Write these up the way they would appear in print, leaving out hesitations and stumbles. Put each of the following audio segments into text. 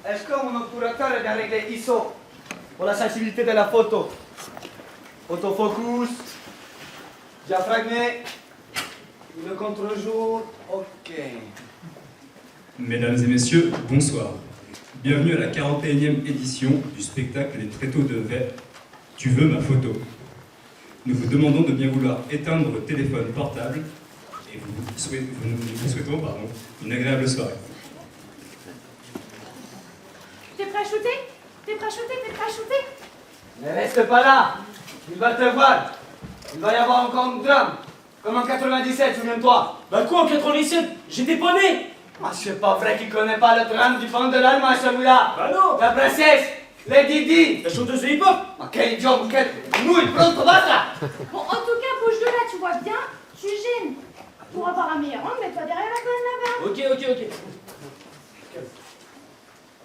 est-ce que mon obturateur est bien réglé ISO pour la sensibilité de la photo? Autofocus, diaphragme, le contre-jour, ok. Mesdames et messieurs, bonsoir. Bienvenue à la 41e édition du spectacle des tréteaux de verre « Tu veux ma photo ». Nous vous demandons de bien vouloir éteindre vos téléphones portables et nous vous souhaitons une agréable soirée. T'es prêt à shooter? T'es prêt à shooter? T'es prêt à shooter? Ne reste pas là, il va te voir. Il va y avoir encore un drame, comme en 97, souviens-toi. Bah quoi en 97? J'étais pas né! Ah, c'est pas vrai qu'il connaît pas le drame du fond de l'Allemagne, celui-là. Bah non! La princesse, Lady Di. La chanteuse de hip-hop! Ma quel idiot, quel nouille, pronto, basta. Bon, en tout cas, bouge de là, tu vois bien, tu gênes. Pour avoir un meilleur angle, mets-toi derrière la colonne là-bas. Ok.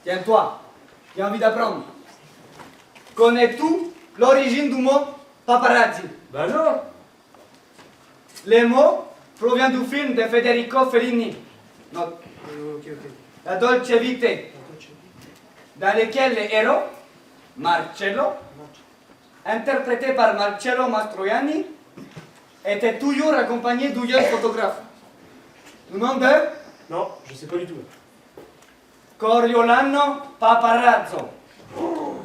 Tiens-toi, j'ai envie d'apprendre. Connais-tu l'origine du mot paparazzi? Bah non! Le mot provient du film de Federico Fellini. Note. La Dolce Vita, dans lequel le héros, Marcello, interprété par Marcello Mastroianni, était toujours accompagné d'un jeune photographe. Le nom de Non, je sais pas du tout. Coriolano Paparazzo. Oh,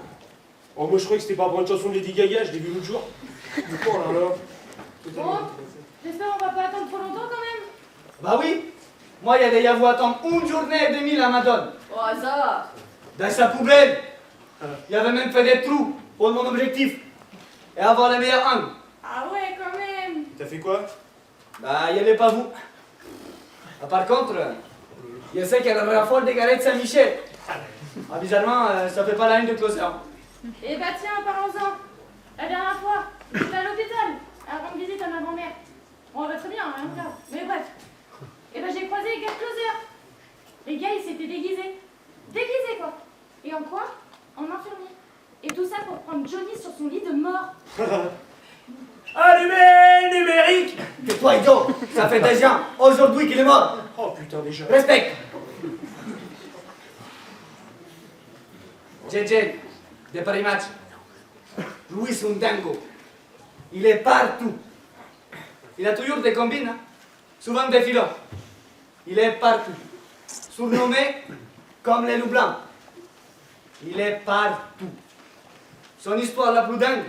moi je croyais que c'était par rapport à une chanson de Lady Gaga, je l'ai vu l'autre jour. Oh là là. Bon, j'espère qu'on va pas attendre trop longtemps quand même. Bah oui, moi il y a déjà vu attendre une journée et demie la Madone. Oh, ça va. Dans sa poubelle, il avait même fait des trous pour mon objectif et avoir le meilleur angle. Ah ouais, quand même. T'as fait quoi? Bah, il n'y avait pas vous. Ah, par contre, je sais qu'elle raffole des galettes Saint-Michel. Ah, bizarrement, ça fait pas la ligne de closer. Eh bah tiens, parlons-en. La dernière fois, j'étais à l'hôpital, à rendre visite à ma grand-mère. Bon, elle va très bien, rien de grave. Mais bref. Eh bah j'ai croisé les gars de closer. Les gars, ils s'étaient déguisés. Déguisés, quoi. Et en quoi? En infirmier. Et tout ça pour prendre Johnny sur son lit de mort. Allumez numérique! Tais-toi, idiot. Ça fait déjà aujourd'hui qu'il est mort. Oh putain, déjà. Respecte. JJ, de Paris Match. Luis Undango. Il est partout. Il a toujours des combines, hein? Souvent des filons. Il est partout. Surnommé comme les loups blancs. Il est partout. Son histoire la plus dingue.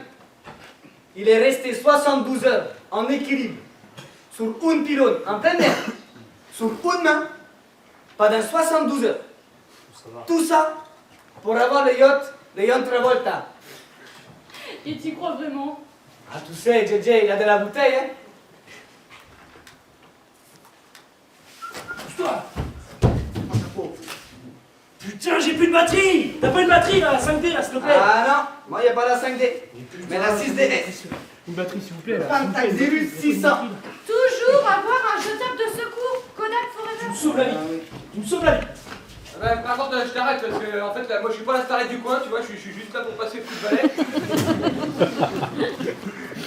Il est resté 72 heures en équilibre sur une pylône en plein air, sur une main, pendant 72 heures. Tout ça pour avoir le yacht de John Travolta. Et tu crois vraiment? Ah, tu sais, JJ, il a de la bouteille, hein? Pousse-toi! Putain, j'ai plus de batterie! T'as pas une batterie là, la 5D là, s'il te plaît? Ah non, moi il n'y a pas la 5D, mais la 6DS. Une batterie, s'il vous plaît. Là. Pentax 0600. Toujours avoir un jetable de secours. Kodak Tu me Forever. sauves la vie! Tu me sauves la vie! Par contre, je t'arrête parce que en fait, là, moi je suis pas la starette du coin, tu vois, je suis juste là pour passer le coup de balai.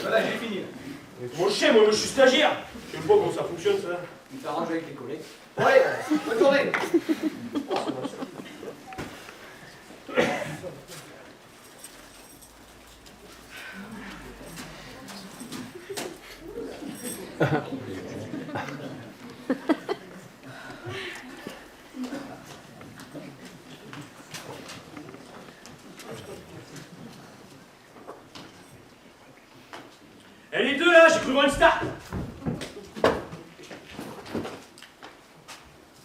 Voilà, j'ai fini. Mon chien, moi je suis stagiaire! Je sais pas comment ça fonctionne ça. Tu t'arranges avec tes collègues. Ouais, bonne journée. Eh les deux là, j'ai cru voir une star!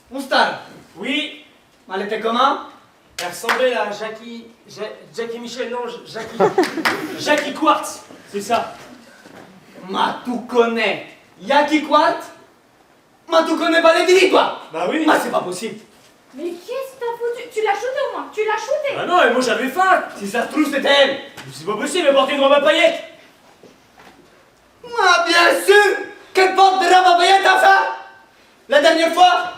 Moustar, Oui! elle était comment? Elle ressemblait à Jackie Michel, non, Jackie Quartz, c'est ça. Ma tu connais Yaki Quart? Ma tu connais pas les délits, toi? Bah oui. Ma c'est pas possible. Mais qu'est-ce que t'as foutu? Tu l'as shooté au moins. Tu l'as shooté. Bah non, et moi j'avais faim. Si ça se trouve, c'était elle. Mais c'est pas possible, elle portait une robe à paillettes. Ma bien sûr qu'elle porte des robes à paillettes, enfin. La dernière fois,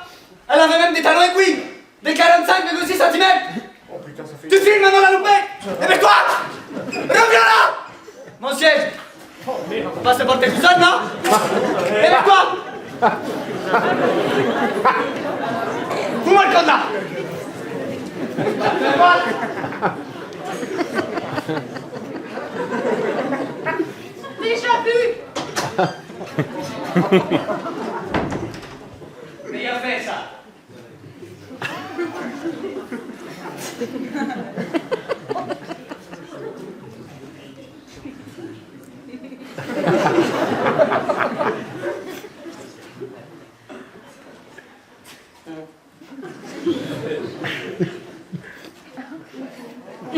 elle avait même des talons aiguilles, des 45,6 cm. Oh putain, ça fait... Tu filmes maintenant la loupette. Eh ben toi, reviens là. Mon siège. Oh merde. On va se porter tout seul, non? Eh ben toi. Fous-moi le code là. Déjà vu. Mais il a fait ça.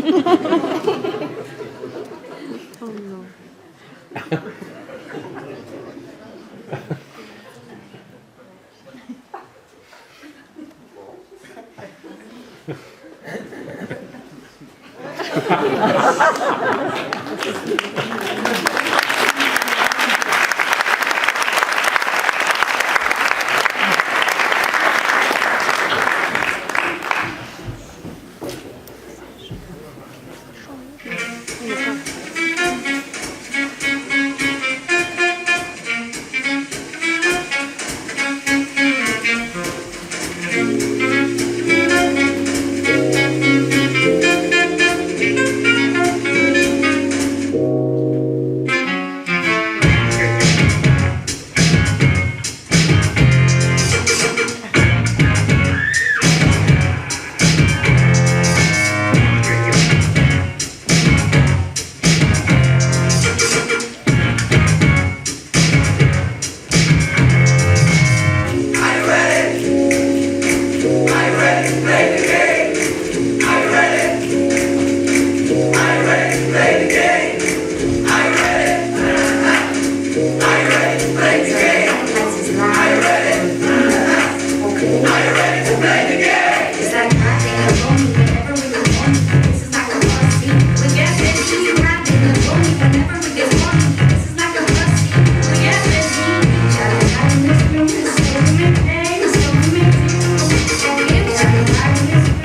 Thank you.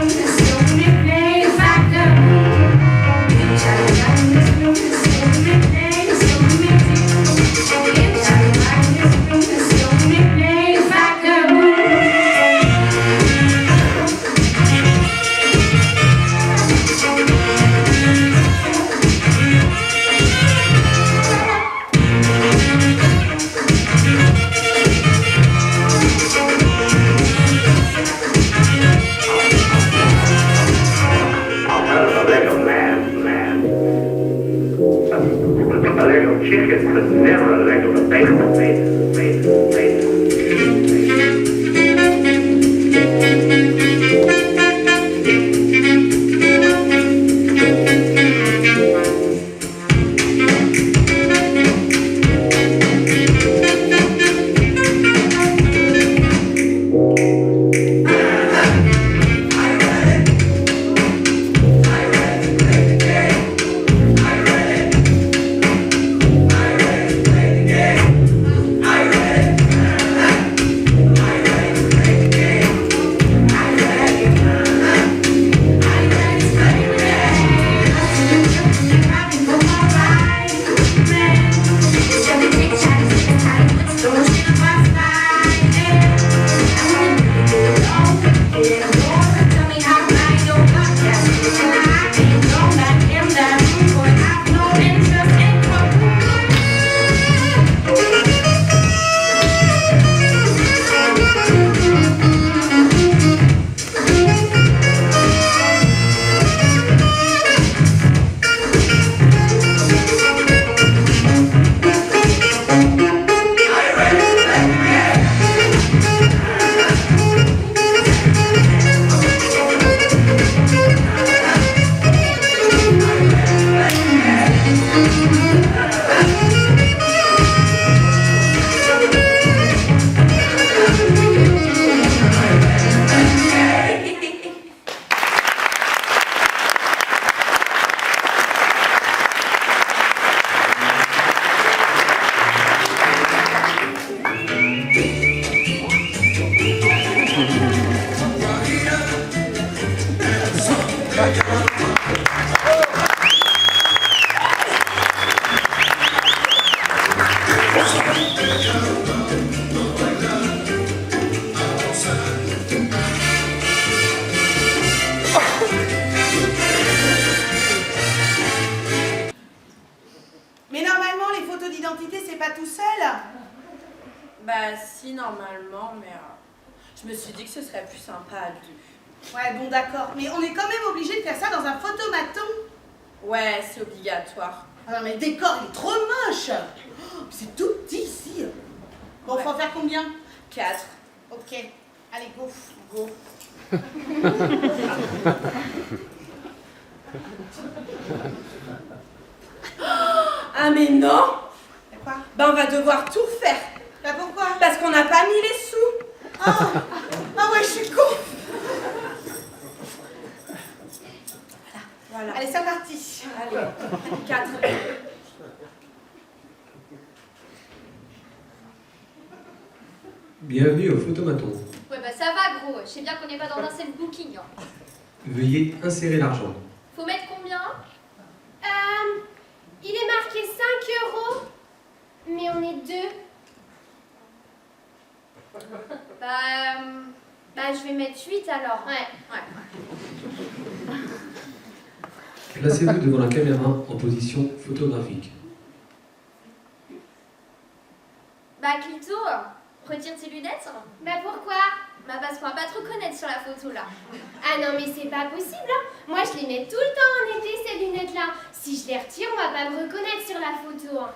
Bah si, normalement, mais je me suis dit que ce serait plus sympa à deux. Ouais, bon, d'accord. Mais on est quand même obligé de faire ça dans un photomaton. Ouais, c'est obligatoire. Ah non, mais le décor, il est trop moche. Oh, c'est tout petit ici. Bon, Ouais. faut en faire combien? 4. Ok. Allez, go. Go. Ah mais non! Et quoi? Ben on va devoir tout faire. Bah pourquoi? Parce qu'on n'a pas mis les sous. Ah ouais, je suis con. Voilà. Allez, c'est parti. Allez, 4. Bienvenue au photomaton. Ouais bah ça va gros, je sais bien qu'on n'est pas dans un self booking. Hein. Veuillez insérer l'argent. Faut mettre combien? Il est marqué 5 €, mais on est 2. Bah je vais mettre 8 alors. Ouais. Placez-vous devant la caméra en position photographique. Bah Clito, retire tes lunettes. Bah pourquoi? Bah parce qu'on va pas te reconnaître sur la photo là. Ah non, mais c'est pas possible, hein. Moi, je les mets tout le temps en été, ces lunettes-là. Si je les retire, on va pas me reconnaître sur la photo. Hein.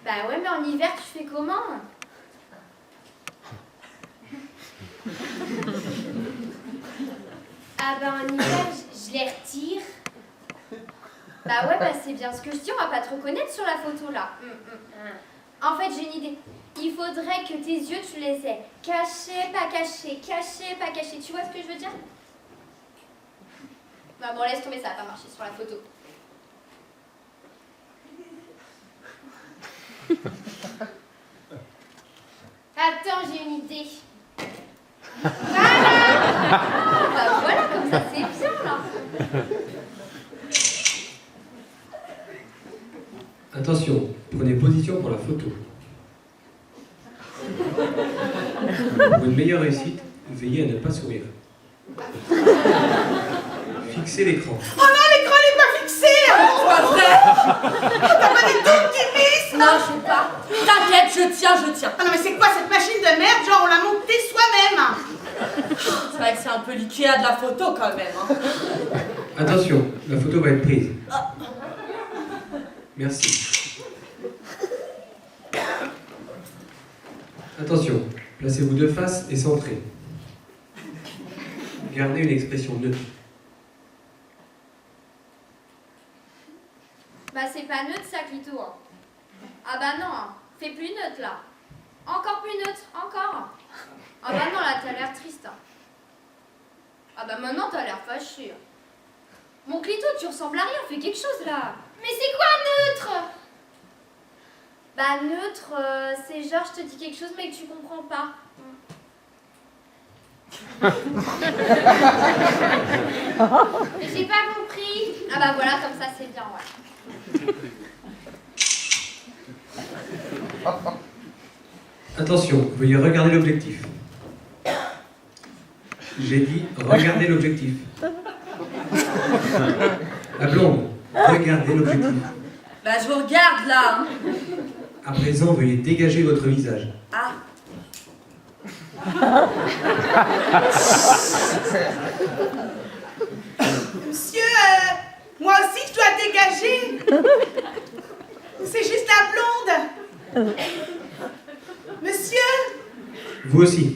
Bah ouais mais en hiver tu fais comment? Ah bah en hiver, je les retire. Bah ouais bah c'est bien ce que je dis, on va pas te reconnaître sur la photo là. En fait j'ai une idée. Il faudrait que tes yeux tu les aies cachés, pas cachés, cachés, pas cachés. Tu vois ce que je veux dire? Bah bon laisse tomber, ça va pas marcher sur la photo. Attends, j'ai une idée. Bah voilà, comme ça c'est bien là. Attention, prenez position pour la photo. Pour une meilleure réussite, veillez à ne pas sourire. Fixez l'écran. Oh non, l'écran n'est pas fixé. C'est pas vrai! T'as pas des doutes qui pissent? Non, je sais pas. T'inquiète, je tiens. Ah non, mais c'est quoi cette machine de merde? Genre, on l'a montée soi-même. C'est vrai que c'est un peu l'Ikea de la photo quand même. Hein. Attention, la photo va être prise. Merci. Attention, placez-vous de face et centré. Gardez une expression neutre. Bah c'est pas neutre ça Clito. Hein. Ah bah non, hein. Fais plus neutre là. Encore plus neutre, encore. Ah bah non là t'as l'air triste. Hein. Ah bah maintenant t'as l'air fâché. Mon Clito tu ressembles à rien, fais quelque chose là. Mais c'est quoi neutre? Bah neutre, c'est genre je te dis quelque chose mais que tu comprends pas. Mais j'ai pas compris. Ah bah voilà, comme ça c'est bien, ouais. Attention, veuillez regarder l'objectif. J'ai dit regardez l'objectif. La blonde, regardez l'objectif. Bah je vous regarde là. Hein. À présent, veuillez dégager votre visage. Ah. Monsieur, moi aussi je dois dégager. C'est juste la blonde. Monsieur. Vous aussi.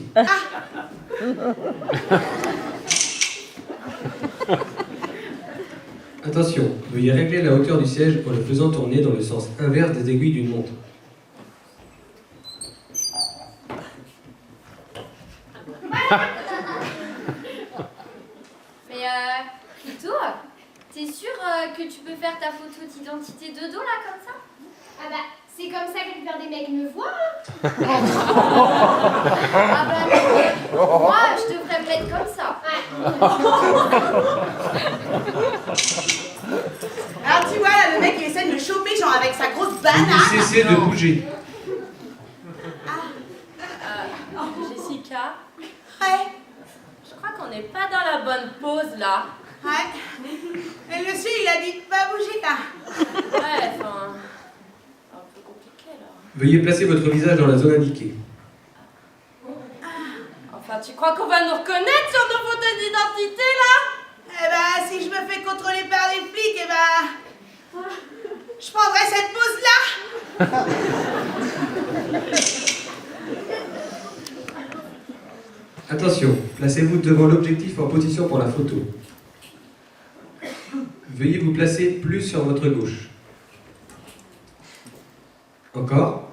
Attention, veuillez régler la hauteur du siège en le faisant tourner dans le sens inverse des aiguilles d'une montre. Mais Clito, t'es sûr que tu peux faire ta photo d'identité de dos là comme ça? Ah bah, c'est comme ça que la plupart des mecs me voient. Hein. Ah bah non, moi je devrais me mettre comme ça. Alors tu vois, là, le mec il essaie de me choper, genre avec sa grosse banane. Cessez de bouger. Jessica, Ouais, je crois qu'on n'est pas dans la bonne pose là. ouais. Et le monsieur il a dit pas bouger là. Ouais, enfin. Un peu compliqué là. Veuillez placer votre visage dans la zone indiquée. tu crois qu'on va nous reconnaître sur nos photos d'identité, là? Eh ben, si je me fais contrôler par les flics, eh ben... Je prendrai cette pose-là. Attention, placez-vous devant l'objectif en position pour la photo. Veuillez vous placer plus sur votre gauche. Encore.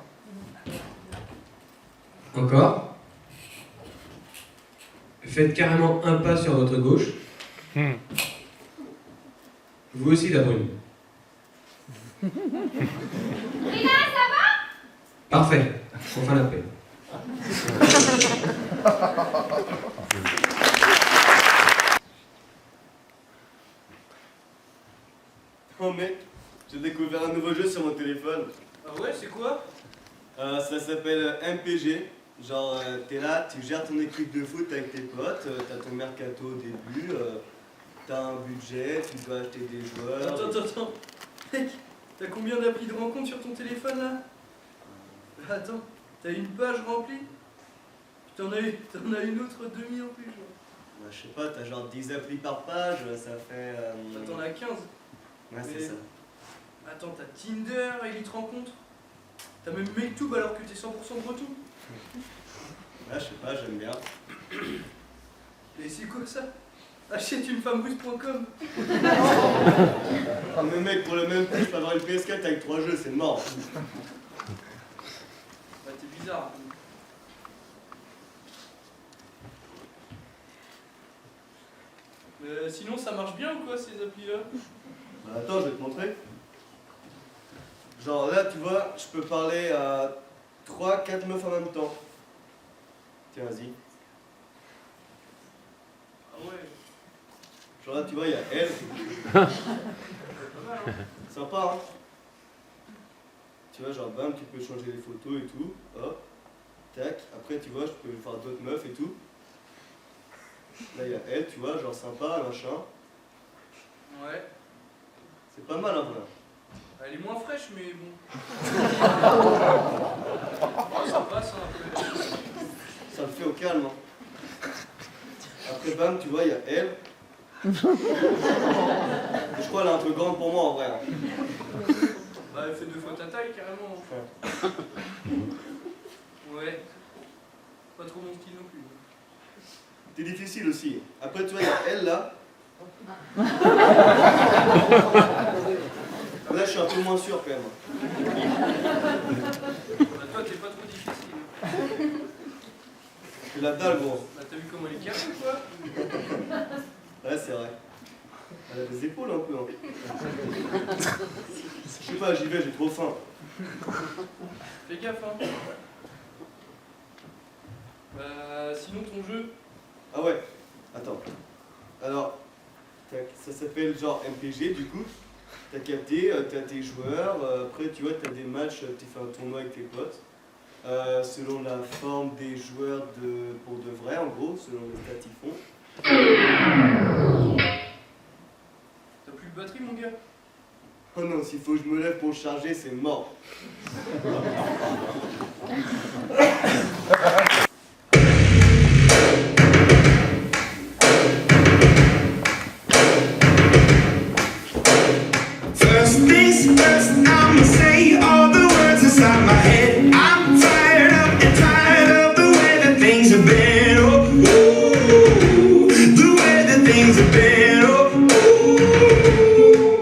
Encore. Faites carrément un pas sur votre gauche. Vous aussi, la brune. Rina, ça va? Parfait. Enfin la paix. Oh mec, j'ai découvert un nouveau jeu sur mon téléphone. Ah ouais, c'est quoi? Ça s'appelle MPG. Genre, t'es là, tu gères ton équipe de foot avec tes potes, t'as ton mercato au début, t'as un budget, tu dois acheter des joueurs. Attends. Mec, t'as combien d'applis de rencontre sur ton téléphone là? Attends, t'as une page remplie? T'en as une autre demi en plus, genre. Bah, je sais pas, t'as genre 10 applis par page, ça fait. T'en as 15. Ouais, c'est Mais- ça. Attends, t'as Tinder, Elite Rencontre. T'as même MakeTube alors que t'es 100% breton. Ouais, je sais pas, j'aime bien. Et c'est quoi ça? Achèteunefemmerusse.com. Ah, mais mec, pour le même prix, je peux avoir une PS4 avec 3 jeux, c'est mort. Bah t'es bizarre. Sinon ça marche bien ou quoi ces applis là? Bah, attends, je vais te montrer. Genre là, tu vois, je peux parler à 3-4 meufs en même temps. Tiens, vas-y. Ah ouais. Genre là, tu vois, il y a elle. Pas mal hein. Sympa, hein. Tu vois, genre bam, tu peux changer les photos et tout. Hop. Tac. Après, tu vois, je peux faire d'autres meufs et tout. Là, il y a elle, tu vois, genre sympa, machin. Ouais. C'est pas mal, en vrai. Elle est moins fraîche mais bon. Ça passe un peu. Ça me fait au calme, hein. Après, bam, tu vois, il y a elle. Je crois qu'elle est un peu grande pour moi, en vrai. Hein. Bah elle fait 2 fois ta taille carrément. Ouais. Pas trop mon style non plus. C'est difficile aussi. Après, tu vois, il y a elle, là. Là, je suis un peu moins sûr, quand même. Bah toi t'es pas trop difficile. C'est la dalle, gros. Bah t'as vu comment elle est carrée ou quoi? Ouais, c'est vrai. Elle a des épaules un peu. Hein. Je sais pas, j'y vais, j'ai trop faim. Fais gaffe hein. Bah sinon ton jeu. Ah ouais, attends. Alors, tac, ça s'appelle genre MPG du coup. T'as capté, t'as tes joueurs, après tu vois, t'as des matchs, tu fais un tournoi avec tes potes. Selon la forme des joueurs pour de vrai, en gros, selon les stats qu'ils font. T'as plus de batterie mon gars? Oh non, s'il faut que je me lève pour le charger, c'est mort. First things first, I'ma say all the words inside my head. I'm tired of the way that things have been. Oh, ooh, the way that things have been. Oh,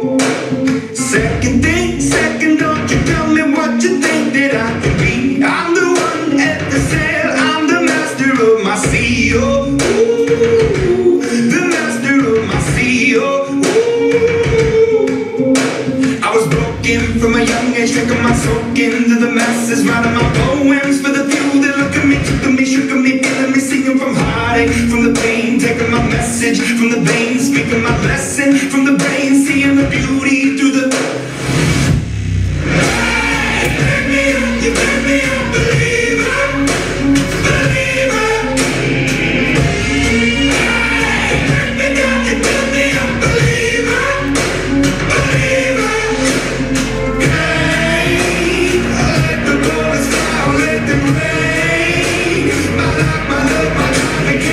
ooh. Second thing, second, don't you tell me what you think that I can be. I'm the one at the sail, I'm the master of my sea. Oh, ooh, the master of my sea. Oh, I was broken from a young age, drinking my soak into the masses, writing my poems for the few that look at me, took at me, shook at me, feeling me, singing from heartache, from the pain, taking my message from the veins, speaking my lesson from the brain, seeing the beauty through the. Hey, pick me up, you pick me up, believer, believer. Hey, pick me up, you pick me up, believer, believer. Let the bullets fly, let them rain. My life, my love, my life,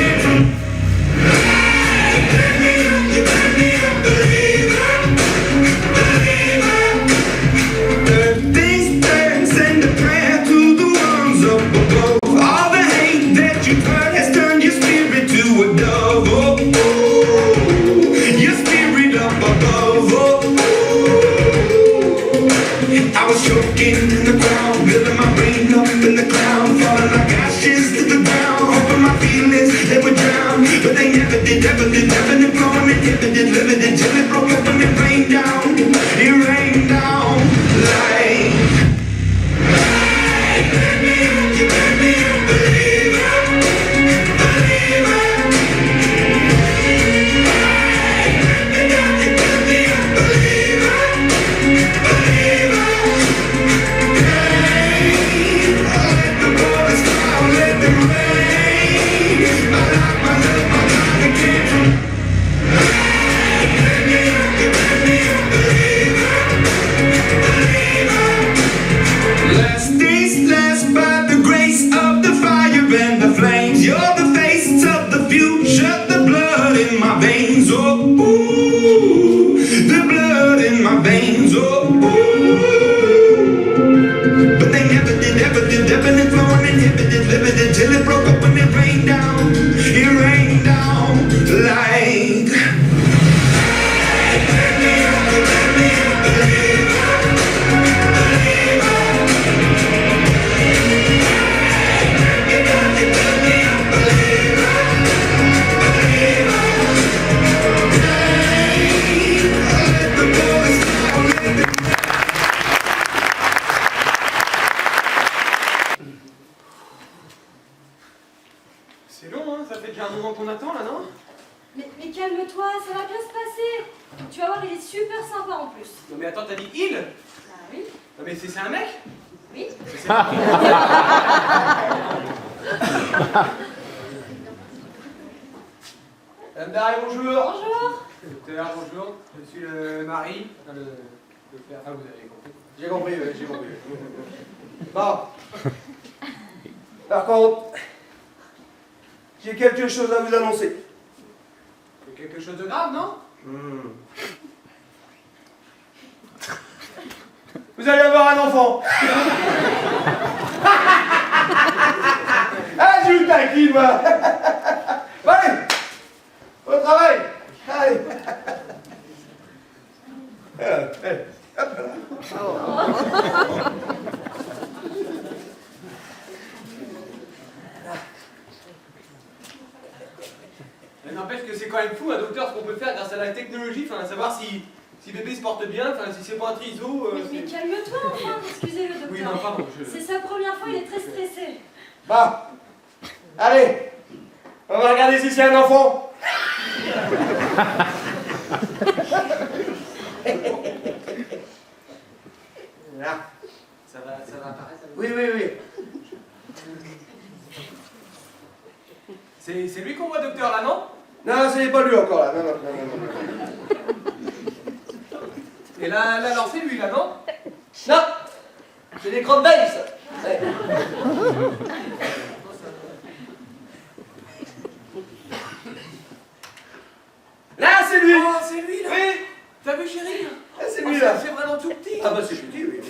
definite, flowing, inhibited, limited, till it broke up and it rained down. It rained down like. Hey, let me up, you let me up, believer, believer. Hey, let me up, you let me up, believer, believer. Hey, let the bullets fly, let them rain. I like my love, my God, I can't. Hey, let me up, you let me up, believer, believer. Last days last by the grace of the fire and the flames. You're the face of the future, the blood in my veins. Oh, ooh, the blood in my veins. Oh, ooh. But they never did, definite, flowing, inhibited, limited, till it broke up and it rained down. It rained down like. Hey, let me up, believer, believer. C'est long, hein, ça fait déjà un moment qu'on attend là, non? Mais calme-toi, ça va bien se passer. Tu vas voir, il est super sympa en plus. Non mais attends, t'as dit il? Ah oui? Non mais c'est un mec? Oui? Madame Darry, bonjour. Bonjour. Docteur, bonjour. Je suis le mari. Enfin, le frère. Enfin, vous avez compris. J'ai compris, oui, j'ai compris. Bon. Par contre, j'ai quelque chose à vous annoncer. C'est quelque chose de grave, non? Vous allez avoir un enfant. Ah, je vous taquine, moi. Bon, allez, au travail. Allez. Allez, hop là. Mais n'empêche que c'est quand même fou, un docteur, ce qu'on peut faire grâce à la technologie, enfin, à savoir si bébé se porte bien, enfin, si c'est pas un triso. Mais calme-toi enfin, excusez le docteur. Oui, non, pardon. C'est sa première fois, il est très stressé. Bon, allez, on va regarder si c'est un enfant. Là. Ça va apparaître. Oui, oui, oui. C'est lui qu'on voit, docteur, là, non? Non, c'est pas lui encore là. Non. Et là, alors c'est lui, là, non? Non, c'est des crottes d'ail, ça. Ouais. Là, c'est lui. Oh, c'est lui, là. Oui. T'as vu, chérie? Ah, c'est lui, là. C'est vraiment tout petit. Ah bah c'est petit, oui.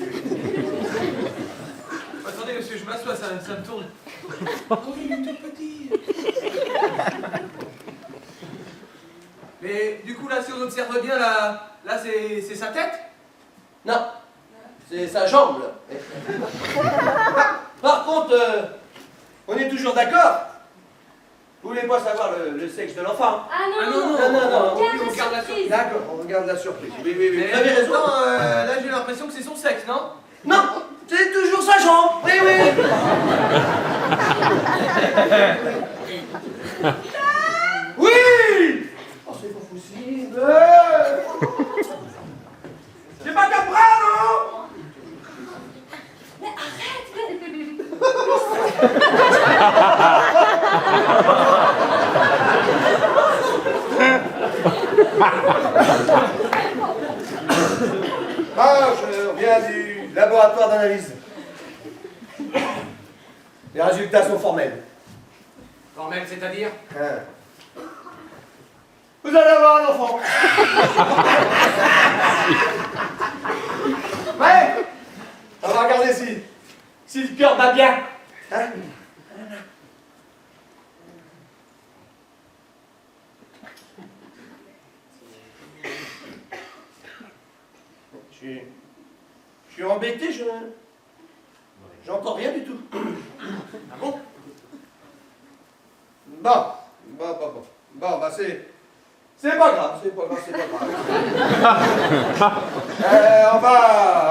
Attendez, monsieur, je m'assois, ça me tourne. Oh, il est tout petit. Mais du coup, là, si on observe bien, là c'est sa tête? Non, c'est sa jambe, là. Par contre, on est toujours d'accord. Vous voulez pas savoir le sexe de l'enfant? Ah non. On regarde la surprise. D'accord, on regarde la surprise. Oui. Mais Vous avez raison. là, j'ai l'impression que c'est son sexe, non? Non, c'est toujours sa jambe. Oui. Oui. Oh, c'est pas possible. C'est pas Capra, non? Mais arrête. Ah, je reviens du laboratoire d'analyse. Les résultats sont formels. Formel, c'est-à-dire? Hein. Vous allez avoir un enfant. Ouais. On va regarder si le cœur bat bien. Hein? Je suis embêté, j'entends rien du tout. Ah bon? Bon. Bon, bah c'est pas grave, c'est pas grave.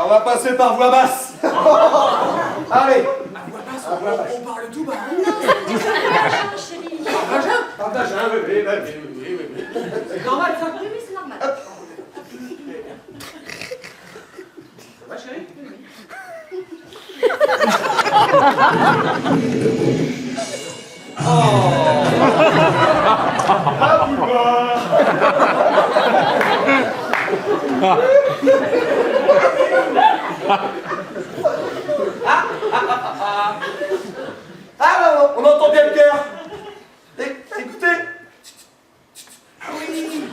On va passer par voix basse. Allez. On parle tout bas. Chérie. Par vagin, oui. C'est normal ça. Oui, c'est normal. Ça va chérie? Ah, on entend bien le cœur. Écoutez. Ah oui.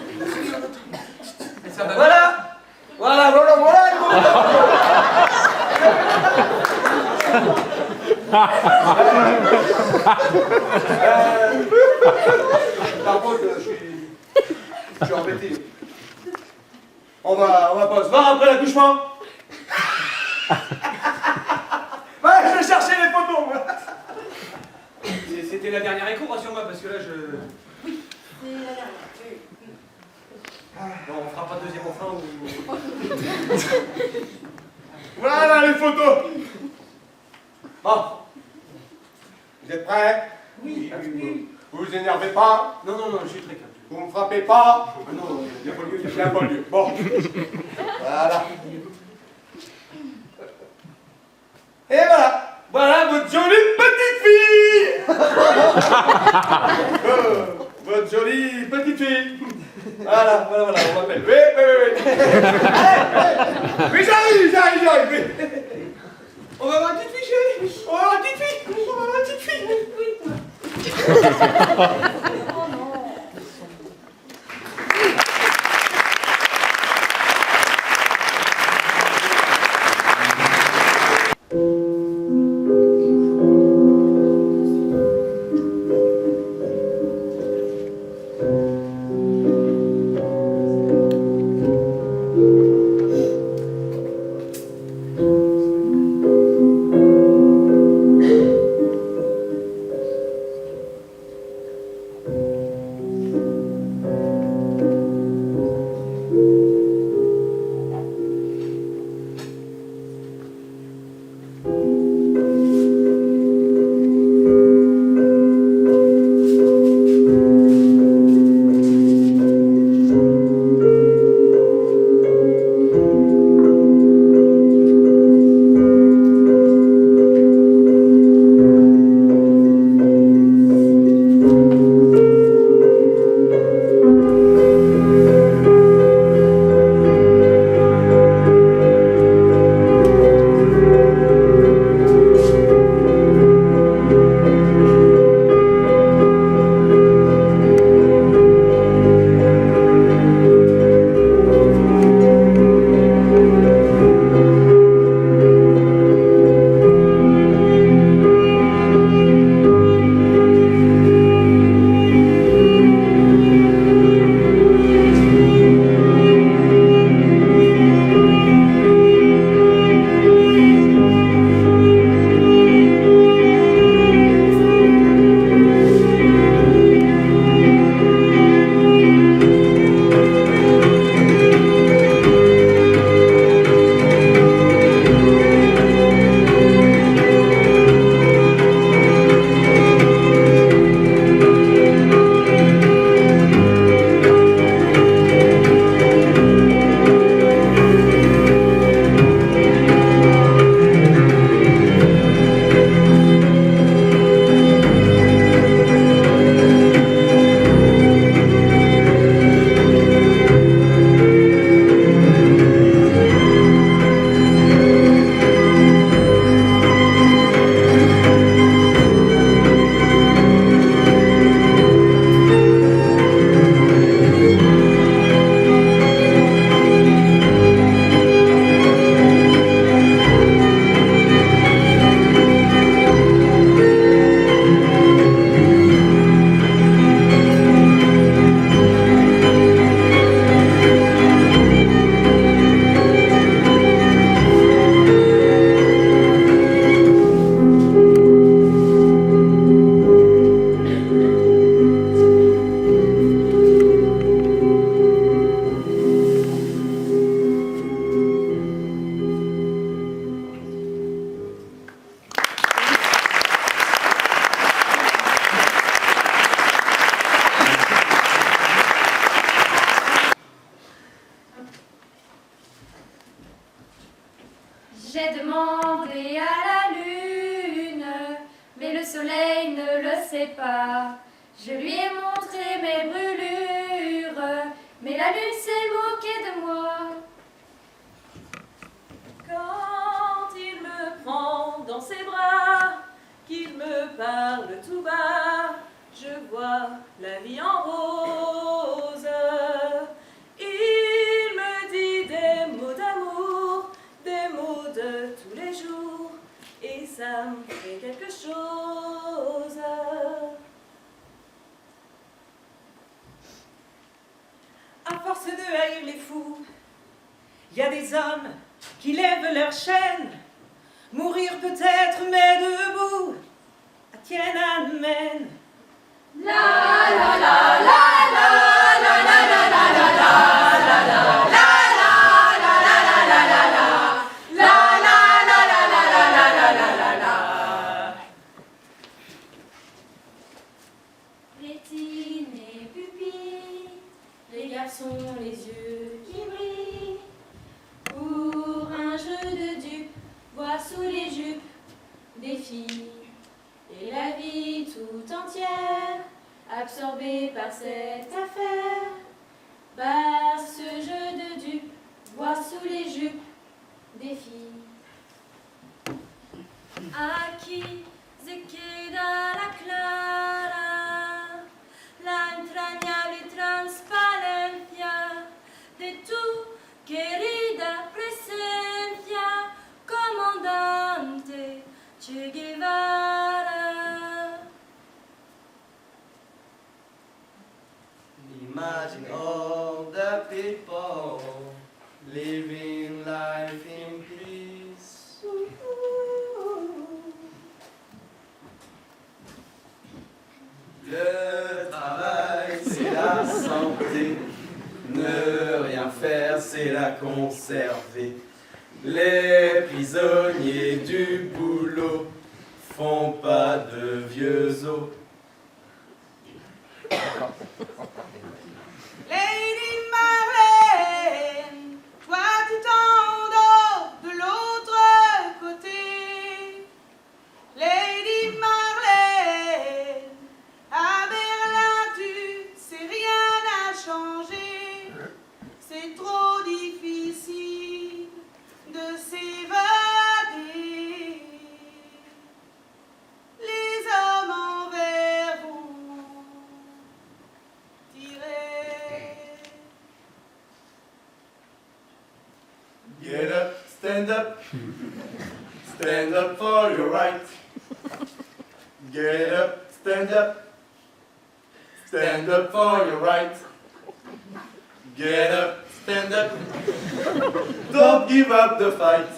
Ça va. Voilà. Par contre, je suis embêté. On va pas se voir après l'accouchement. Ouais, je vais chercher les photos, moi. C'était la dernière écho, rassure-moi, parce que là je. Oui, c'est la dernière. Bon, on fera pas de deuxième enfant ou. Voilà les photos. Bon. Vous êtes prêts? Oui. Vous vous énervez pas? Non, je suis très calme. Vous me frappez pas? Ah non, il n'y a pas lieu. Il n'y a pas lieu. Bon. Voilà. Et voilà. Voilà votre jolie petite fille. Votre jolie petite fille. Voilà, on m'appelle. Oui. Allez. Oui, j'arrive. Oui. On va avoir une petite fille, chérie. On va avoir une petite fille. Oh non. sait pas. Je lui ai montré mes brûlures, mais la lune s'est moquée de moi. Quand il me prend dans ses bras, qu'il me parle tout bas, je vois la vie en rose. Il me dit des mots d'amour, des mots de tous les jours, et ça me fait quelque chose. À force de haïr les fous, il y a des hommes qui lèvent leur chaîne, mourir peut-être, mais debout, à Tiananmen. La la la la la la la la la la la la la la. Rétine et pupille, les garçons les yeux qui brillent. Pour un jeu de dupes, voir sous les jupes des filles. Et la vie tout entière, absorbée par cette affaire. Par ce jeu de dupes, voir sous les jupes des filles. Aquí se queda la clara, la entrañable transparencia de tu querida presencia, comandante Che Guevara. Imagine all the people living life in peace. Le travail, c'est la santé. Ne rien faire, c'est la conserver. Les prisonniers du boulot font pas de vieux os. Lady Marlène, toi tu t'endors de l'autre côté. Lady Marlène, à Berlin tu sais rien n'a changé. C'est trop difficile de s'évader. Les hommes en verre vont tirer. Get up, stand up. Stand up for your right. Get up, stand up. Stand up for your right. Get up, stand up. Don't give up the fight.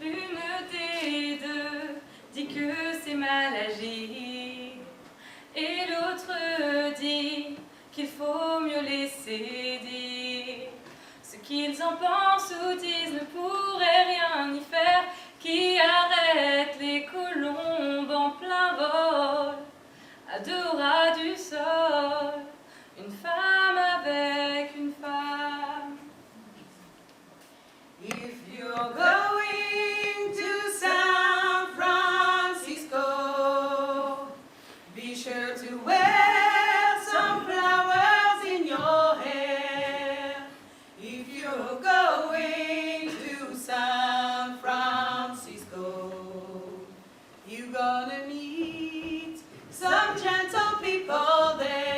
L'une des deux dit que c'est mal agir, et l'autre dit qu'il faut mieux laisser dire. Ce qu'ils en pensent ou disent ne pourrait rien y faire, qui arrête les colombes en plein vol, à 2 ras du sol, une femme avec une femme. If you're going to San Francisco, be sure to wear some flowers in your hair. If you're going to San Francisco, you're gonna meet some gentle people there.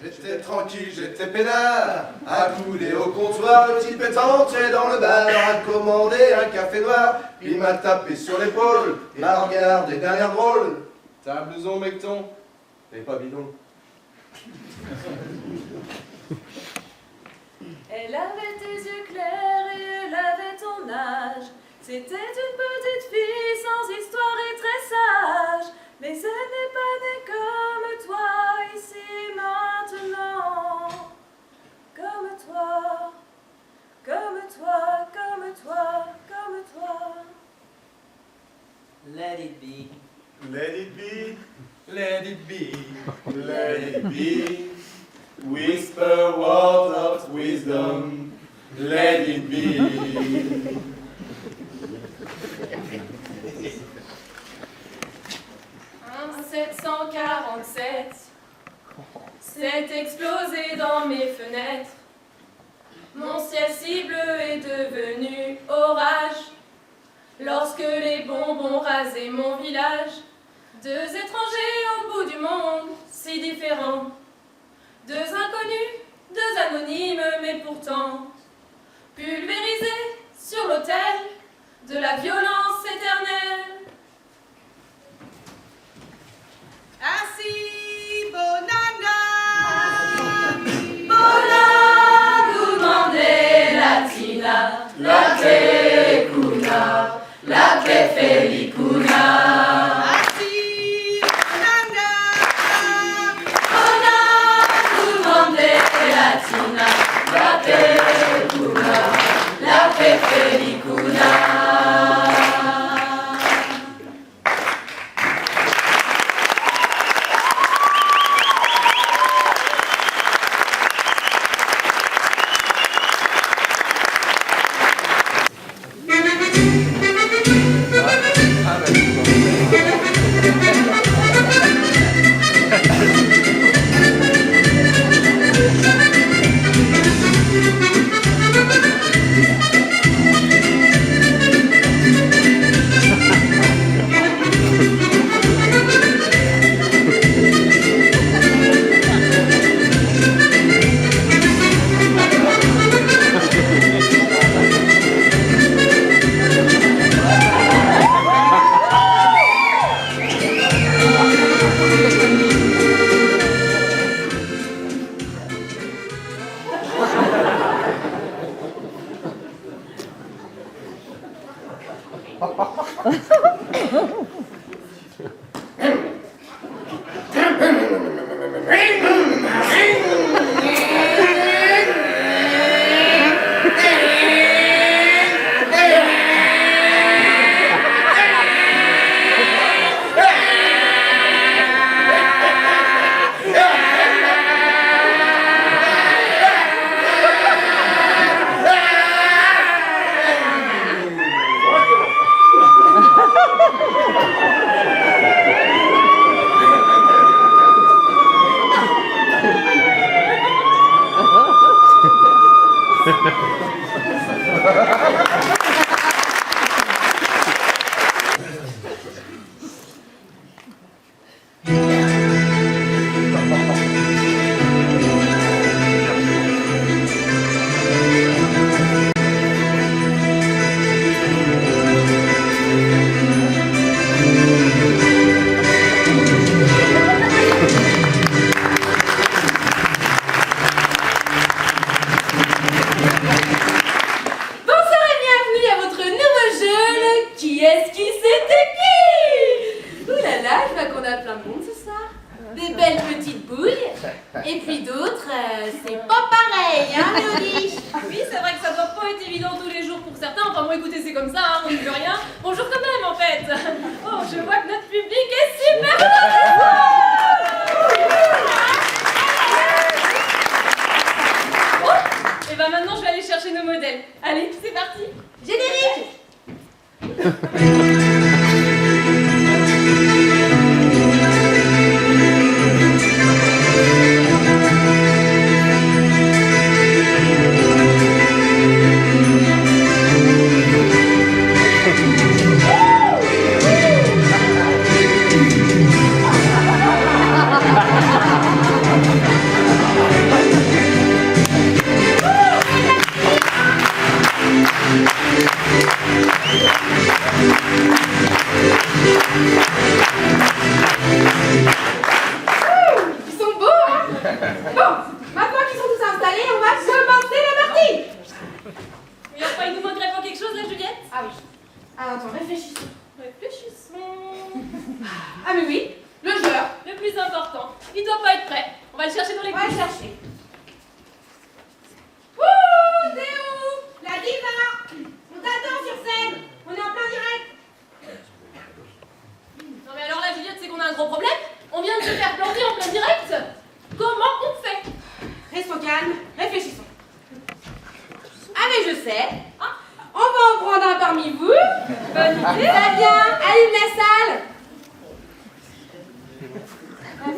J'étais tranquille, j'étais peinard, accoudé au comptoir, le type est entré dans le bar, a commandé un café noir, il m'a tapé sur l'épaule, m'a regardé d'un air drôle. T'as un blouson, mecton? T'es pas bidon. Elle avait tes yeux clairs et elle avait ton âge. C'était une petite fille sans histoire et très sage. Mais elle n'est pas née comme toi ici maintenant. Comme toi, comme toi, comme toi, comme toi. Let it be. Let it be. Let it be. Let it be. Whisper words of wisdom. Let it be. 1747, c'est explosé dans mes fenêtres. Mon ciel si bleu est devenu orage. Lorsque les bombes ont rasé mon village, deux étrangers au bout du monde, si différents. Deux inconnus, deux anonymes, mais pourtant pulvérisés sur l'autel de la violence éternelle. Assis, bonana, Latina, la que cuna, la que felicuna. assis, bonana, Latina, la que cuna, la que felicuna.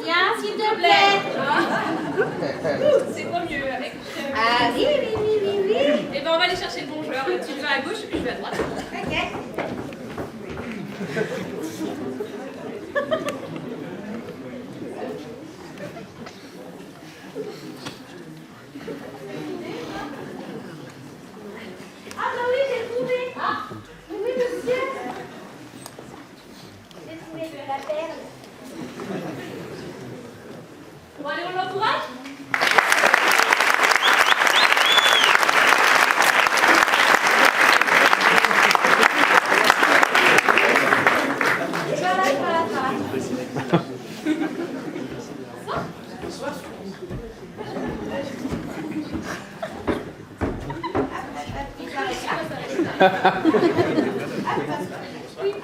Viens, s'il te plaît. C'est pas mieux avec. Ah oui. Eh ben on va aller chercher le bon joueur. Tu vas à gauche et puis je vais à droite. Ok. Ah bah oui, j'ai trouvé. Ah, oui, monsieur. J'ai trouvé de la perle. Bon allez, on l'encourage.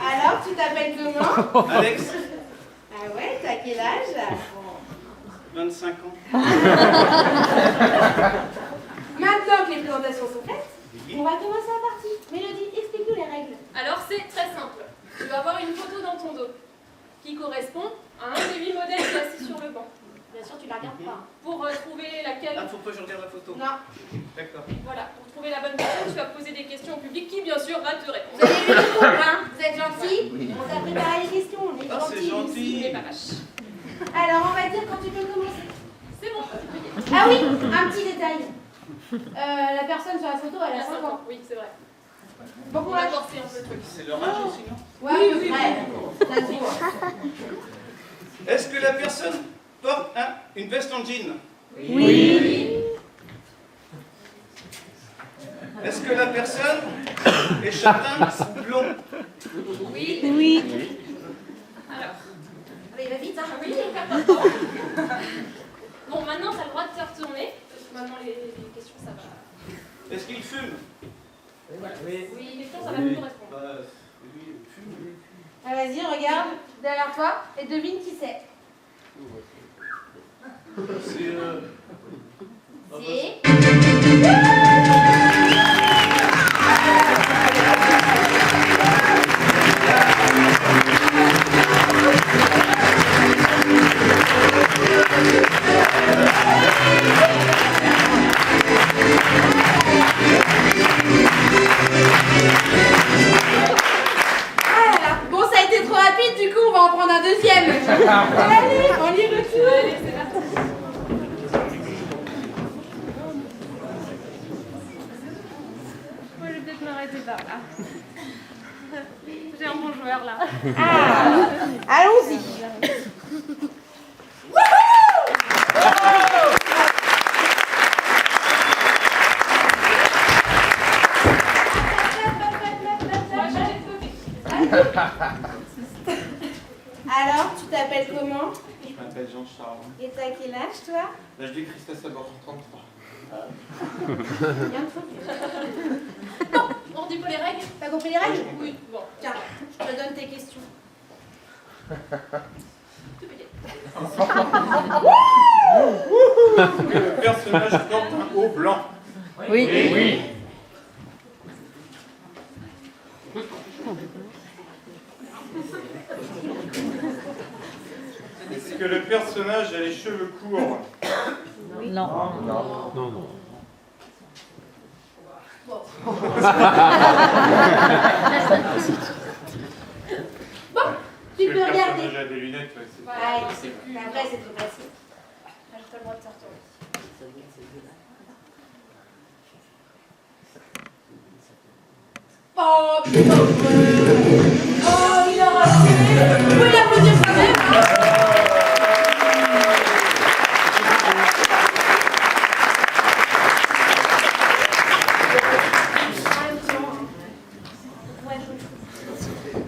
Alors, tu t'appelles comment? Alex, Ah ouais, t'as quel âge? 25 ans. Maintenant que les présentations sont faites, on va commencer la partie. Mélodie, explique-nous les règles. Alors c'est très simple. Tu vas avoir une photo dans ton dos qui correspond à un des 8 modèles qui est assis sur le banc. Bien sûr, tu la regardes pas. Pour trouver laquelle... Ah, faut pas que je regarde la photo. Non. D'accord. Voilà, pour trouver la bonne personne, tu vas poser des questions au public qui, bien sûr, va te répondre. Vous avez vu le groupe, hein? Vous êtes gentils? On t'a préparé les questions, on est Ah, c'est gentil. Mais pas vache. Alors, on va dire quand tu peux commencer. C'est bon. Ah oui, un petit détail. La personne sur la photo, elle a 5 ans. Oui, c'est vrai. Bon On va courage. forcer un peu le truc. C'est leur âge aussi, non? Ouais, oui. T'as dit. Est-ce que la personne porte une veste en jean? Oui. Est-ce que la personne est châtain ou blond? Oui. Alors. Allez, va vite, hein. Oui, on perd pas de temps. Bon, maintenant, t'as le droit de te retourner. Parce que maintenant, les questions, ça va... Est-ce qu'il fume? Voilà. Oui, les questions, ça va nous correspondre. Bah, oui, il fume. Ah, vas-y, regarde derrière toi et devine qui c'est. C'est C'est... Bon, ça a été trop rapide, du coup, on va en prendre un deuxième. Allez, on y retourne. Allez, c'est parti. Moi, je vais peut-être m'arrêter par là. J'ai un bon joueur, là. Ah, allons-y. Alors, tu t'appelles comment? Je m'appelle Jean-Charles. Et t'as quel âge, toi? L'âge du Christ à savoir 33. Bien trop. Bon, on dit pas les règles? T'as compris les règles? Oui, bon. Tiens, je te donne tes questions. Le personnage porte un haut blanc. Oui. Est-ce que le personnage a les cheveux courts? Non. Bon, tu peux Le regarder. personnage a des lunettes, ouais, c'est... Ouais, après, c'est trop facile. Ah, j'ai pas le droit de te retourner. Oh, putain. Oh, il a raté. Vous pouvez l'applaudir quand même, hein?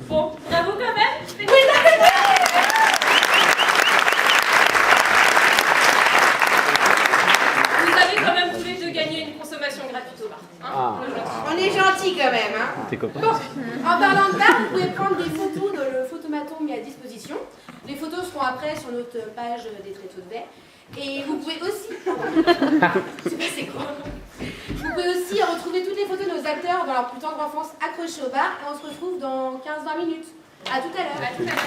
Bon, bravo quand même. Oui, d'accord. Vous avez quand même tous les deux gagné une consommation gratuite au bar. Hein? On est gentils quand même, hein? T'es copain? Bon, en parlant de bar, vous pouvez prendre des photos dans le photomaton mis à disposition. Les photos seront après sur notre page des tréteaux de baie. Et vous pouvez aussi... C'est quoi? Vous pouvez aussi retrouver toutes les photos de nos acteurs dans leur plus tendre enfance accrochés au bar. Et on se retrouve dans 15-20 minutes. À tout à l'heure. À tout à l'heure.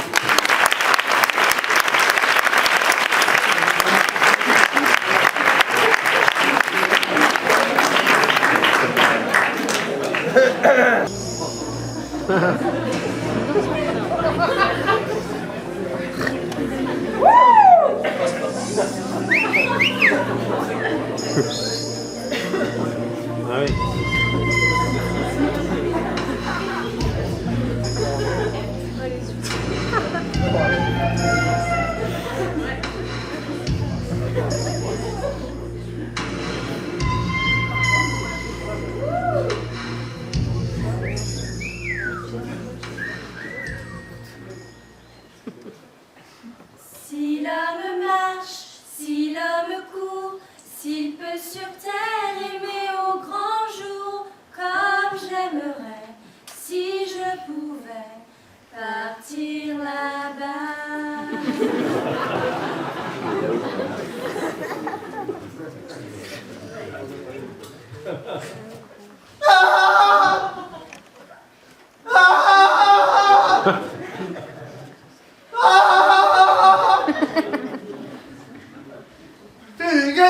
Ah oui. Si l'homme marche, si l'homme court, s'il peut sur terre aimer au grand jour, comme j'aimerais, si je pouvais partir là-bas.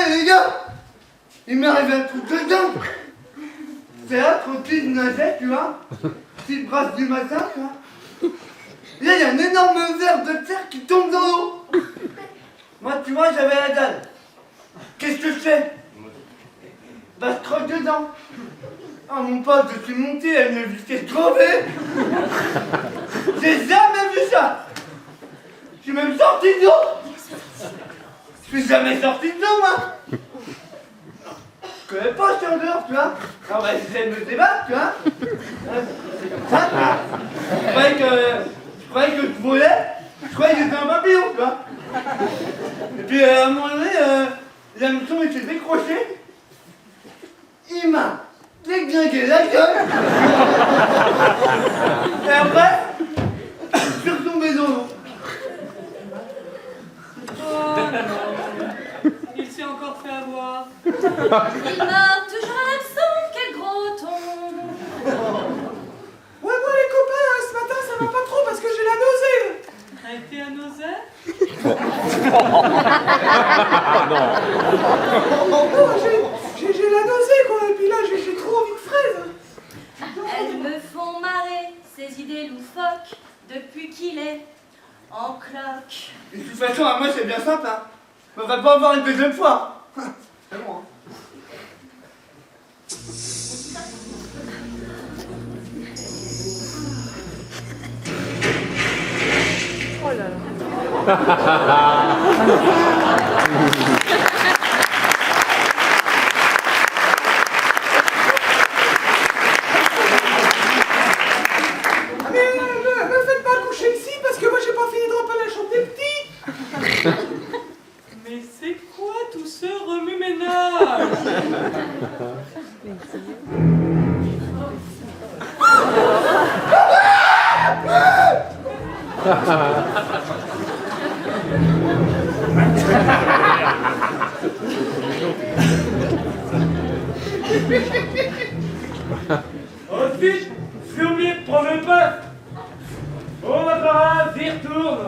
Les gars, il m'arrive un truc de dingue. C'est là, tranquille, je nageais, tu vois. Petite brasse du matin, tu vois. Et là, il y a un énorme ver de terre qui tombe dans l'eau. Moi, tu vois, j'avais la dalle. Qu'est-ce que je fais? Bah, je croque dedans. Ah, mon pote, je suis monté à une vitesse crevée. J'ai jamais vu ça. Je suis même sorti de l'eau. Je suis jamais sorti de l'eau, moi. Je connais pas ce en dehors, tu vois. Alors, bah, j'essaie de me débattre, tu vois. C'est comme ça, tu vois. Je croyais que je volais. Je croyais que j'étais un papillon, tu vois. Et puis, à un moment donné, l'hameçon était décroché. Il m'a déglingué la gueule. Et après, je suis retombé dans l'eau. Oh non, il s'est encore fait avoir. Il mord toujours un hameçon, quel gros ton. Ouais, moi les copains, ce matin ça va pas trop parce que j'ai la nausée. T'as été à nausée? J'ai la nausée quoi, et puis là j'ai trop envie de fraises. Elles me font marrer, ces idées loufoques, depuis qu'il est en cloque. De toute façon, à moi, c'est bien simple, hein. On va pas avoir une deuxième fois. C'est bon, hein. Oh là là. Me faites pas coucher ici parce que moi j'ai pas fini de repeindre la chambre des petits. Mais c'est quoi tout ce remue-ménage? Ensuite, j'ai oublié de prendre le pain. Bon, ma parade, j'y retourne.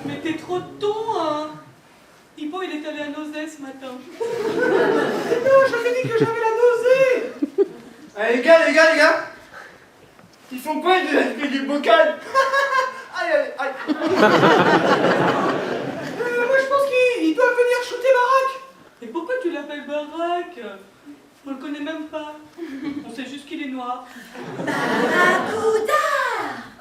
Mais t'es trop ton, hein. Hippo, il est allé à nausée ce matin. Non, j'avais dit que j'avais la nausée. Allez, les gars. Ils font quoi de l'aspect du bocal? Aïe. Moi je pense qu'ils doivent venir shooter Barack. Et pourquoi tu l'appelles Barack? On le connaît même pas. On sait juste qu'il est noir. Barracuda,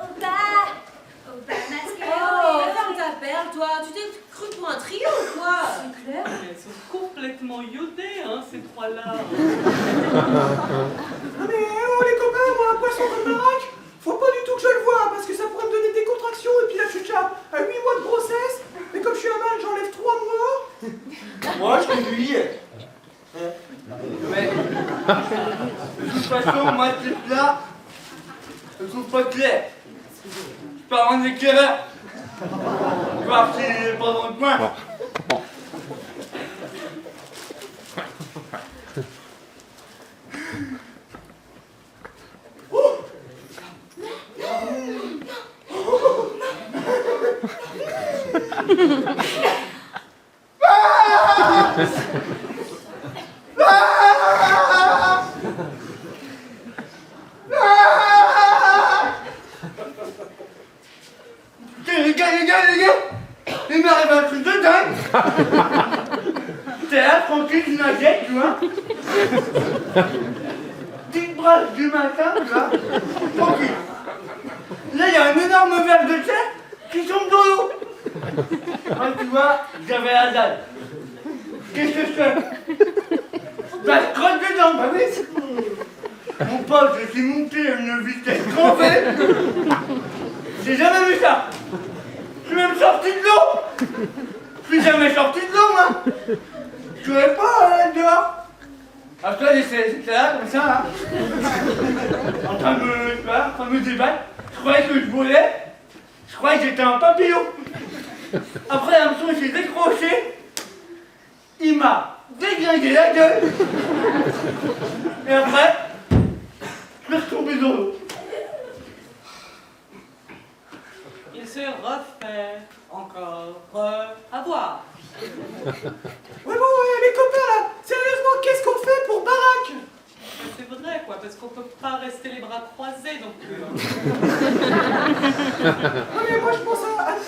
au bas masqué. Oh, ferme ta perle, toi. Tu t'es cru pour un trio ou quoi? C'est clair. Elles sont complètement iodées, hein, ces trois-là. Mais oh les copains, moi un poisson comme Barack, faut pas du tout que je le voie parce que ça pourrait me donner des contractions et puis là je suis déjà à 8 mois de grossesse. Mais comme je suis un mâle, j'enlève 3 mois. Moi, je t'ai vu hier. Mais, de toute façon, moi, ces plats, ils sont pas clairs. Je pars en éclaireur. Voir s'il est pas dans le coin. T'es là, tranquille, tu nageais, tu vois. Petite brasse du matin, tu vois. Tranquille. Là, il y a un énorme verre de thé qui tombe dans l'eau. Ah, tu vois, j'avais la dalle. Qu'est-ce que je fais? Bah, je crotte dedans, bah oui. Mon pote, je suis monté à une vitesse grand V. J'ai jamais vu ça. Je suis même sorti de l'eau. Je suis jamais sorti de l'eau, moi. Je ne pas dehors. Alors toi, j'étais là, comme ça, là. En train de me débattre. Je croyais que je volais. Je croyais que j'étais un papillon. Après, l'hameçon, il s'est décroché. Il m'a déglingué la gueule. Et après, je suis retombé dans l'eau. Il se refait encore avoir. Ouais bon, les copains là, sérieusement, qu'est-ce qu'on fait pour Barack? C'est vrai quoi, parce qu'on peut pas rester les bras croisés non plus. Non mais moi je pense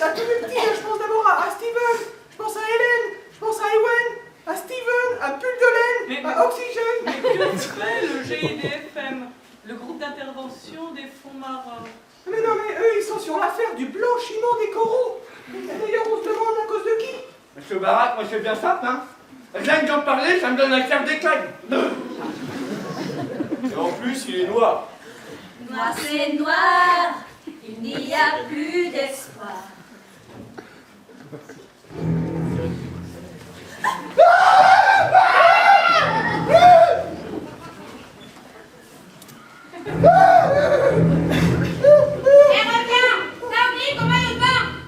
à tous les petits, je pense d'abord à Steven, je pense à Hélène, je pense à Ewen, à Steven, à Pull de laine, à Oxygène. Mais que fait le GIDFM, le groupe d'intervention des fonds marins? Mais non mais eux ils sont sur l'affaire du blanchiment des coraux. Et d'ailleurs on se demande à cause de qui? Monsieur Barack, moi c'est bien simple, hein. Rien que d'en parler, ça me donne la chair d'écaille. Et en plus, il est noir. Noir c'est noir, il n'y a plus d'espoir.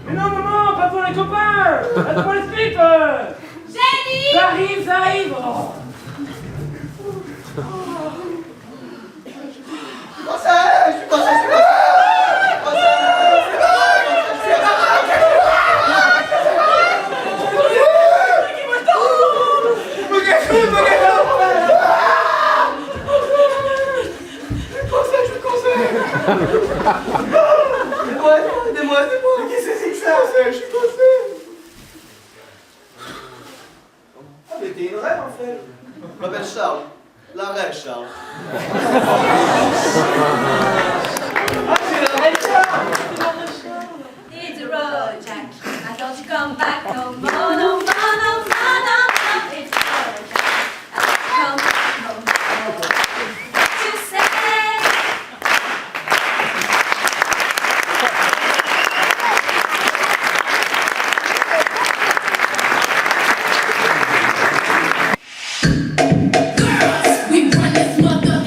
Mais non maman, pas pour les copains. Pas pour les slips. Ça arrive. Oh. Je suis coincé. Aidez-moi. Qu'est-ce que c'est que ça? Je suis coincé. Ah, mais t'es une reine en fait. Je m'appelle Charles. La reine Charles. Ah, c'est la reine Charles. It's a road, Jack. I thought you come back no more, no more, no more, no more. It's a road, Jack. I thought you come back no more. What you say? We run this mother.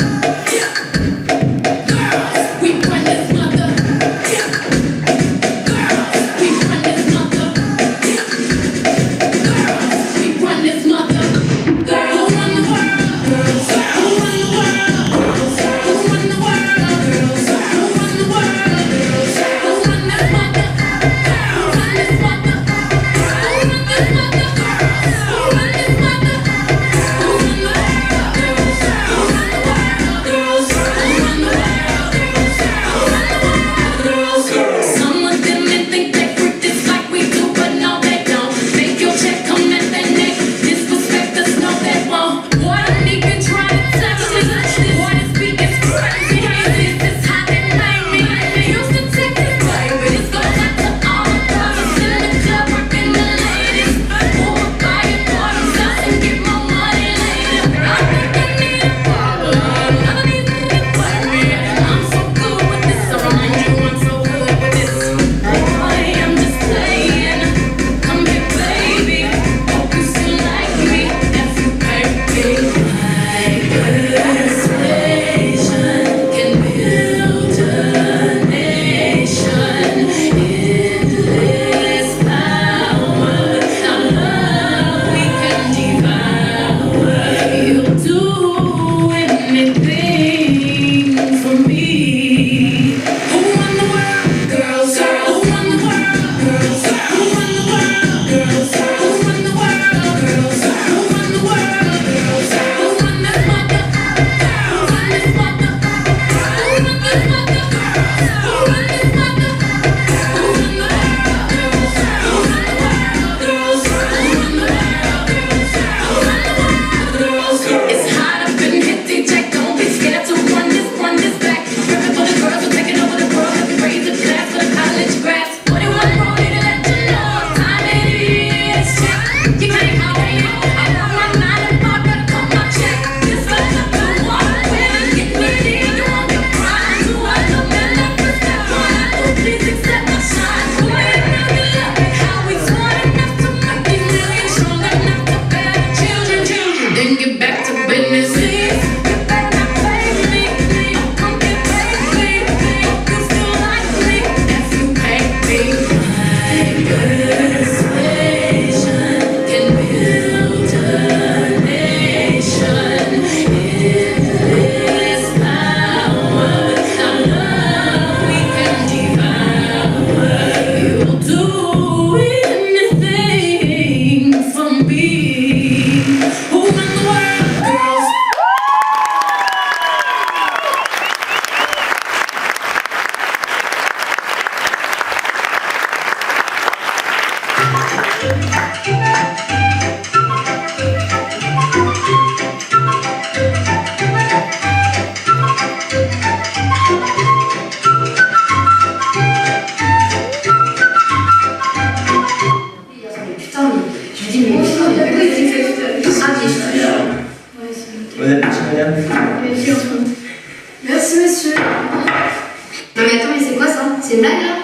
Non mais attends, mais c'est quoi ça? C'est une blague là?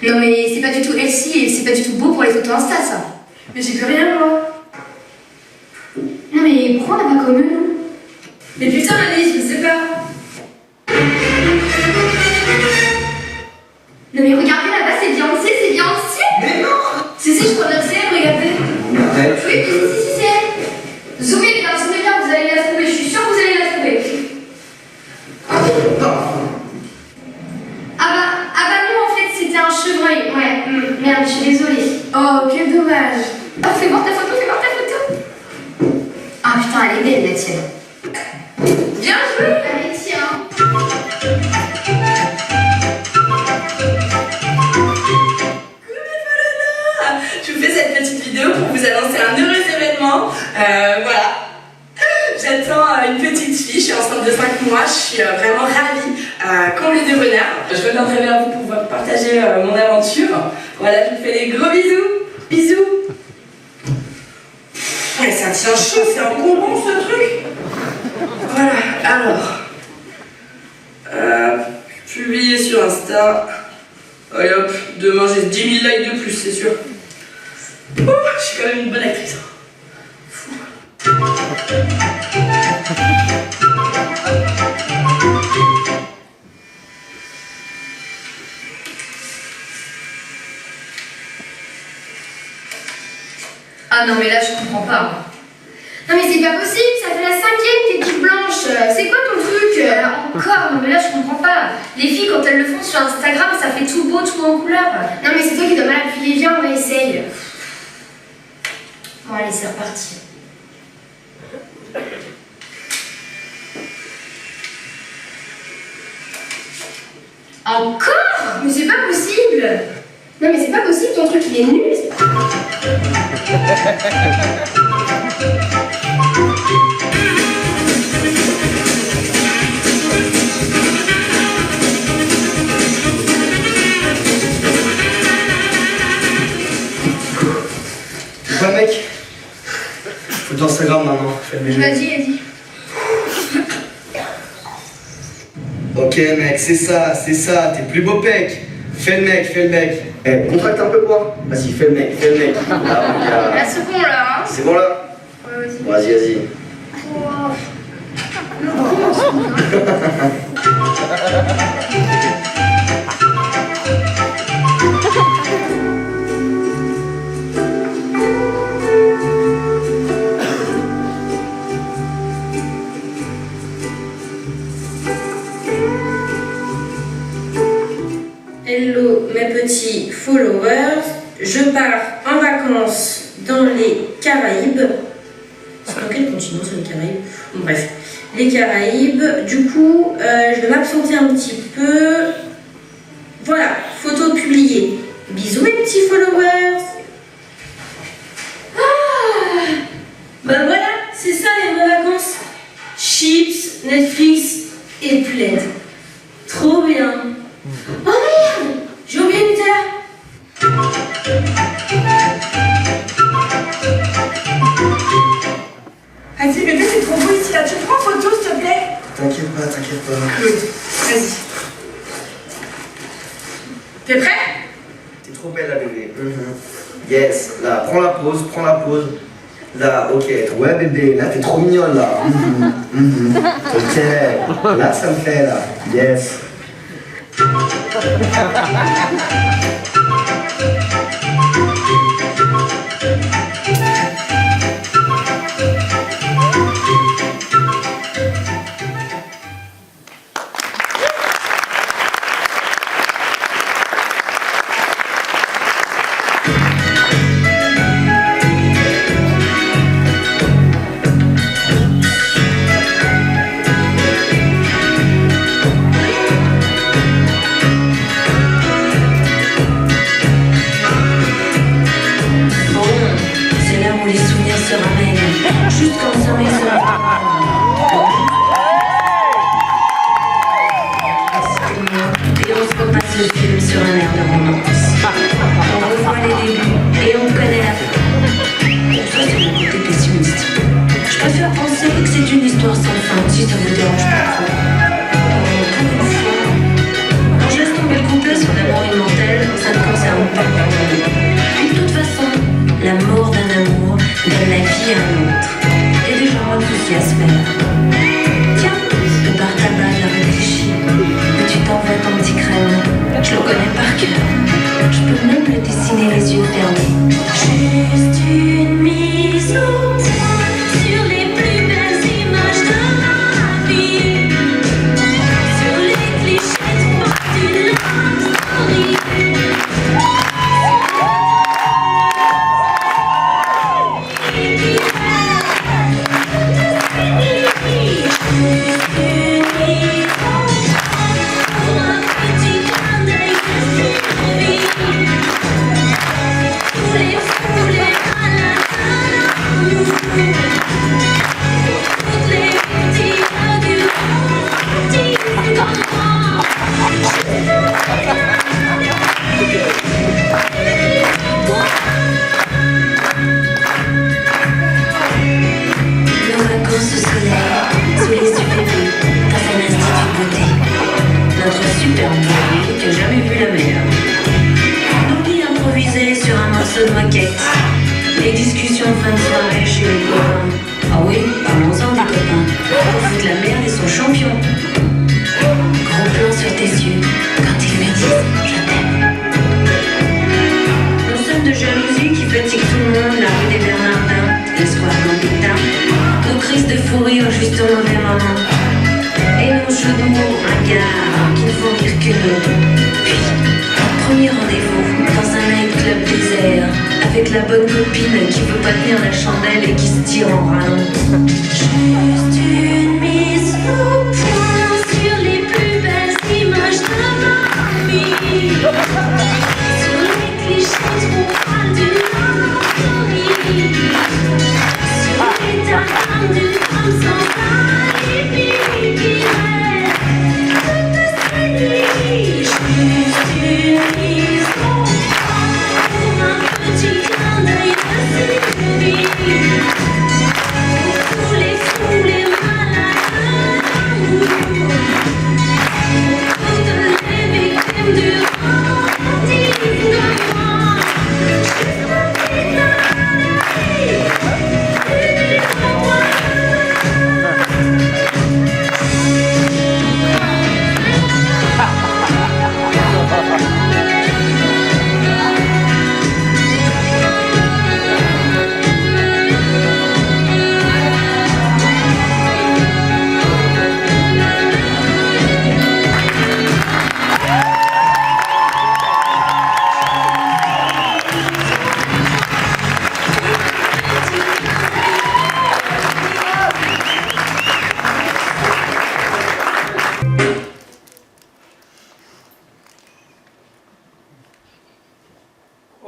Non mais c'est pas du tout healthy et c'est pas du tout beau pour les photos Insta ça. Mais j'ai plus rien moi. Non mais pourquoi on n'a pas comme eux nous? Mais putain Alice, je sais pas. Non mais regardez là-bas, c'est Beyoncé, c'est Beyoncé. Mais non. Si, je crois bien que c'est elle, regardez. Arrête. Oui, si, c'est elle. Zoomez bien, vous allez la trouver, je suis sûre que vous allez la trouver. Ah bah non, en fait, c'était un chevreuil. Ouais, merde, je suis désolée. Oh, quel dommage. Oh, fais voir ta photo. Ah putain, elle est belle, la tienne. Bien joué. Allez, tiens. Je vous fais cette petite vidéo pour vous annoncer un heureux événement. Voilà. J'attends une petite fille, je suis enceinte de 5 mois, je suis vraiment ravie, comblée de bonheur. Je reviendrai vers vous pour partager mon aventure. Voilà, je vous fais des gros bisous. Bisous. Ouais, ça tient chaud, c'est un bonbon ce truc. Voilà, alors. Publier sur Insta. Allez hop, demain j'ai 10 000 likes de plus, c'est sûr. Je suis quand même une bonne actrice. Ah non mais là je comprends pas. Non mais c'est pas possible, ça fait la 5e t'es toute blanche. C'est quoi ton truc? Encore, non mais là je comprends pas. Les filles quand elles le font sur Instagram ça fait tout beau, tout en couleur. Non mais c'est toi qui dois mal appuyer, viens on essaye. Bon allez c'est reparti. Encore? Mais c'est pas possible. Non mais c'est pas possible, ton truc il est nul. Ouais mec, faut d'Instagram maintenant, fais le ménage. Vas-y. Ok mec, c'est ça, t'es plus beau pec. Fais le mec. Eh, contracte un peu quoi. Vas-y, fais le mec. Ah, Là c'est bon là hein. c'est bon là? Ouais, vas-y. Vas-y. Oh. Hello mes petits followers, je pars en vacances dans les Caraïbes. C'est dans quel continent c'est les Caraïbes? Bon, bref, les Caraïbes. Du coup, je vais m'absenter un petit peu. Voilà, photo publiée. Bisous mes petits followers. Ah, ben voilà, c'est ça les vraies vacances. Chips, Netflix et plaid. Trop bien. Oh merde, j'ai oublié le Nutella. Vas-y bébé, c'est trop beau ici là. Tu prends photo s'il te plaît? T'inquiète pas. Good. Vas-y. T'es prêt? T'es trop belle là bébé. Yes, là, prends la pause. Là, ok, ouais bébé, là t'es trop mignonne là. Ok, là ça me fait là. Yes. regards qui ne font rire que nous. Puis, premier rendez-vous dans un nightclub désert, avec la bonne copine qui veut pas tenir la chandelle et qui se tire en rallonge. Juste une mise au point sur les plus belles images de ma vie. Sur les clichés trop pâles d'une anatomie. Sur les dames d'une femme sans alibi qui rêve toute cette nuit. Juste une mise au point pour un petit clin d'œil de survie. Pour tous les fous, les malades d'amour. Pour toutes les victimes du romantisme de moi. Juste un petit clin d'œil, unique pour moi.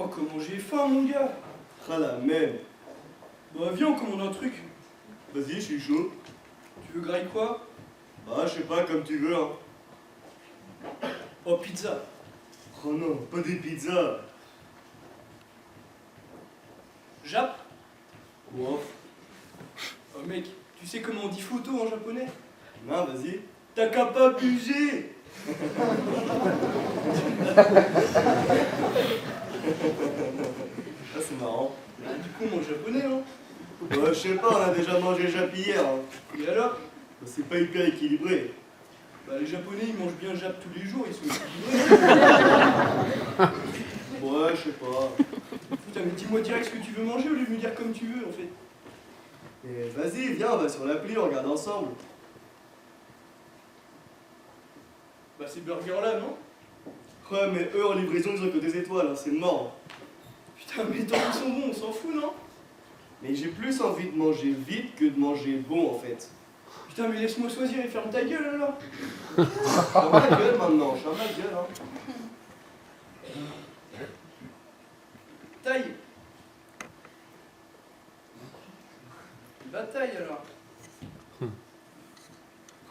Oh, comment j'ai faim, mon gars. Ah la même. Bah, viens, on commande un truc. Vas-y, je suis chaud. Tu veux grailler quoi? Bah, je sais pas, comme tu veux, hein. Oh, pizza. Oh non, pas des pizzas. Jap. Wow. Oh, mec, tu sais comment on dit photo en japonais? Non, vas-y. T'as qu'à pas abuser. Ah, c'est marrant. Bah, du coup, mon japonais, hein. Ouais, je sais pas, on a déjà mangé Jap hier. Hein. Et alors? Bah, c'est pas hyper équilibré. Bah, les japonais, ils mangent bien Jap tous les jours, ils sont équilibrés. Ouais, je sais pas. Putain, mais dis-moi direct ce que tu veux manger au lieu de me dire comme tu veux, en fait. Et vas-y, viens, on va sur l'appli, on regarde ensemble. Bah, ces burgers-là, non? Ouais, mais eux, en livraison, ils ont que des étoiles, hein, c'est mort. Putain, mais tant qu'ils sont bons, on s'en fout, non? Mais j'ai plus envie de manger vite que de manger bon, en fait. Putain, mais laisse-moi choisir et ferme ta gueule, alors. Ferme ma gueule, maintenant, ferme ma gueule, hein. Taille. Bataille, alors.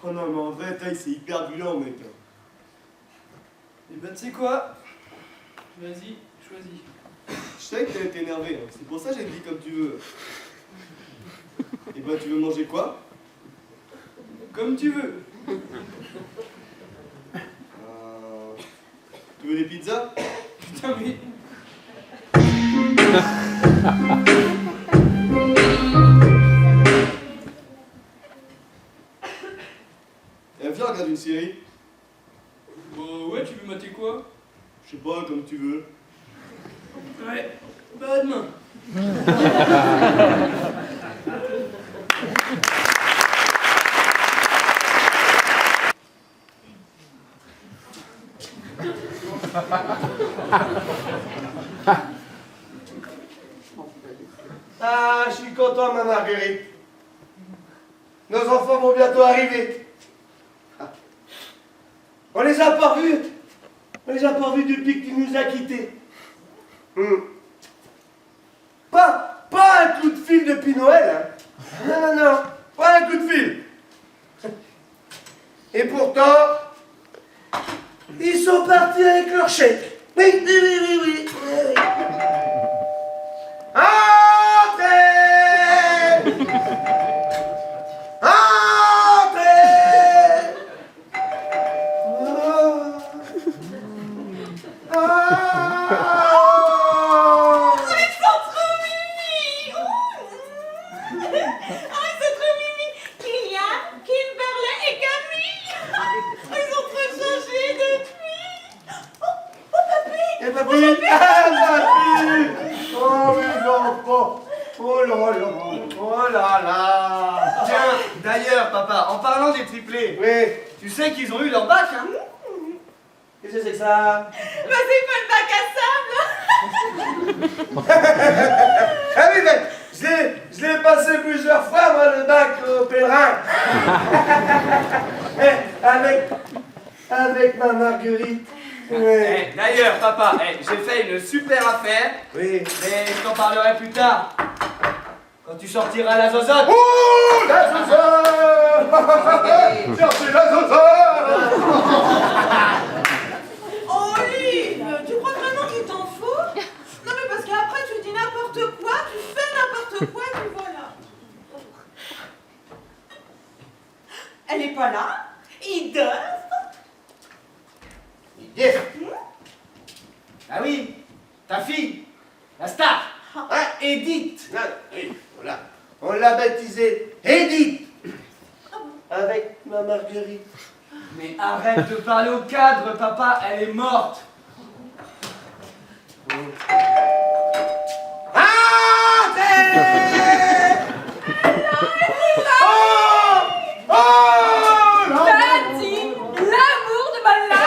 Oh non, mais en vrai, taille, c'est hyper violent, mec. Et bah, tu sais quoi? Vas-y, choisis. Je sais que t'es énervé, hein. C'est pour ça que j'ai dit comme tu veux. Et bah, tu veux manger quoi? Comme tu veux. Tu veux des pizzas? Putain, mais... Et viens, regarde une série. Bah ouais, tu veux mater quoi? Je sais pas, comme tu veux. Ouais, bah à demain. Ah, je suis content, ma Marguerite. Nos enfants vont bientôt arriver. On les a pas revus. On les a pas revus depuis que tu nous as quittés. Pas un coup de fil depuis Noël. Hein. Non, non, non. Pas un coup de fil. Et pourtant, ils sont partis avec leur chèque. Oui, oui, oui, oui, oui. Oui. Entrez! Entrez! Oh là là, oh là là. Tiens, d'ailleurs, papa, en parlant des triplés. Oui. Tu sais qu'ils ont eu leur bac, hein? Qu'est-ce que c'est que ça? Bah c'est pas le bac à sable. Ah oui, mais je l'ai passé plusieurs fois, moi, le bac au pèlerin. Avec ma Marguerite. Ouais. D'ailleurs, papa, j'ai fait une super affaire. Oui. Mais je t'en parlerai plus tard. Quand tu sortiras la zozote. Oh, la zozote. Cherchez la zozote. Olive, tu crois vraiment qu'il t'en faut? Non mais parce qu'après tu dis n'importe quoi, tu fais n'importe quoi, et puis voilà. Elle est pas là? Edith? Ah oui, ta fille, la star. Ah, Edith. Oui, voilà. On l'a baptisée Edith. Avec ma Marguerite. Mais arrête de parler au cadre, papa, elle est morte. Daddy, l'amour de ma life.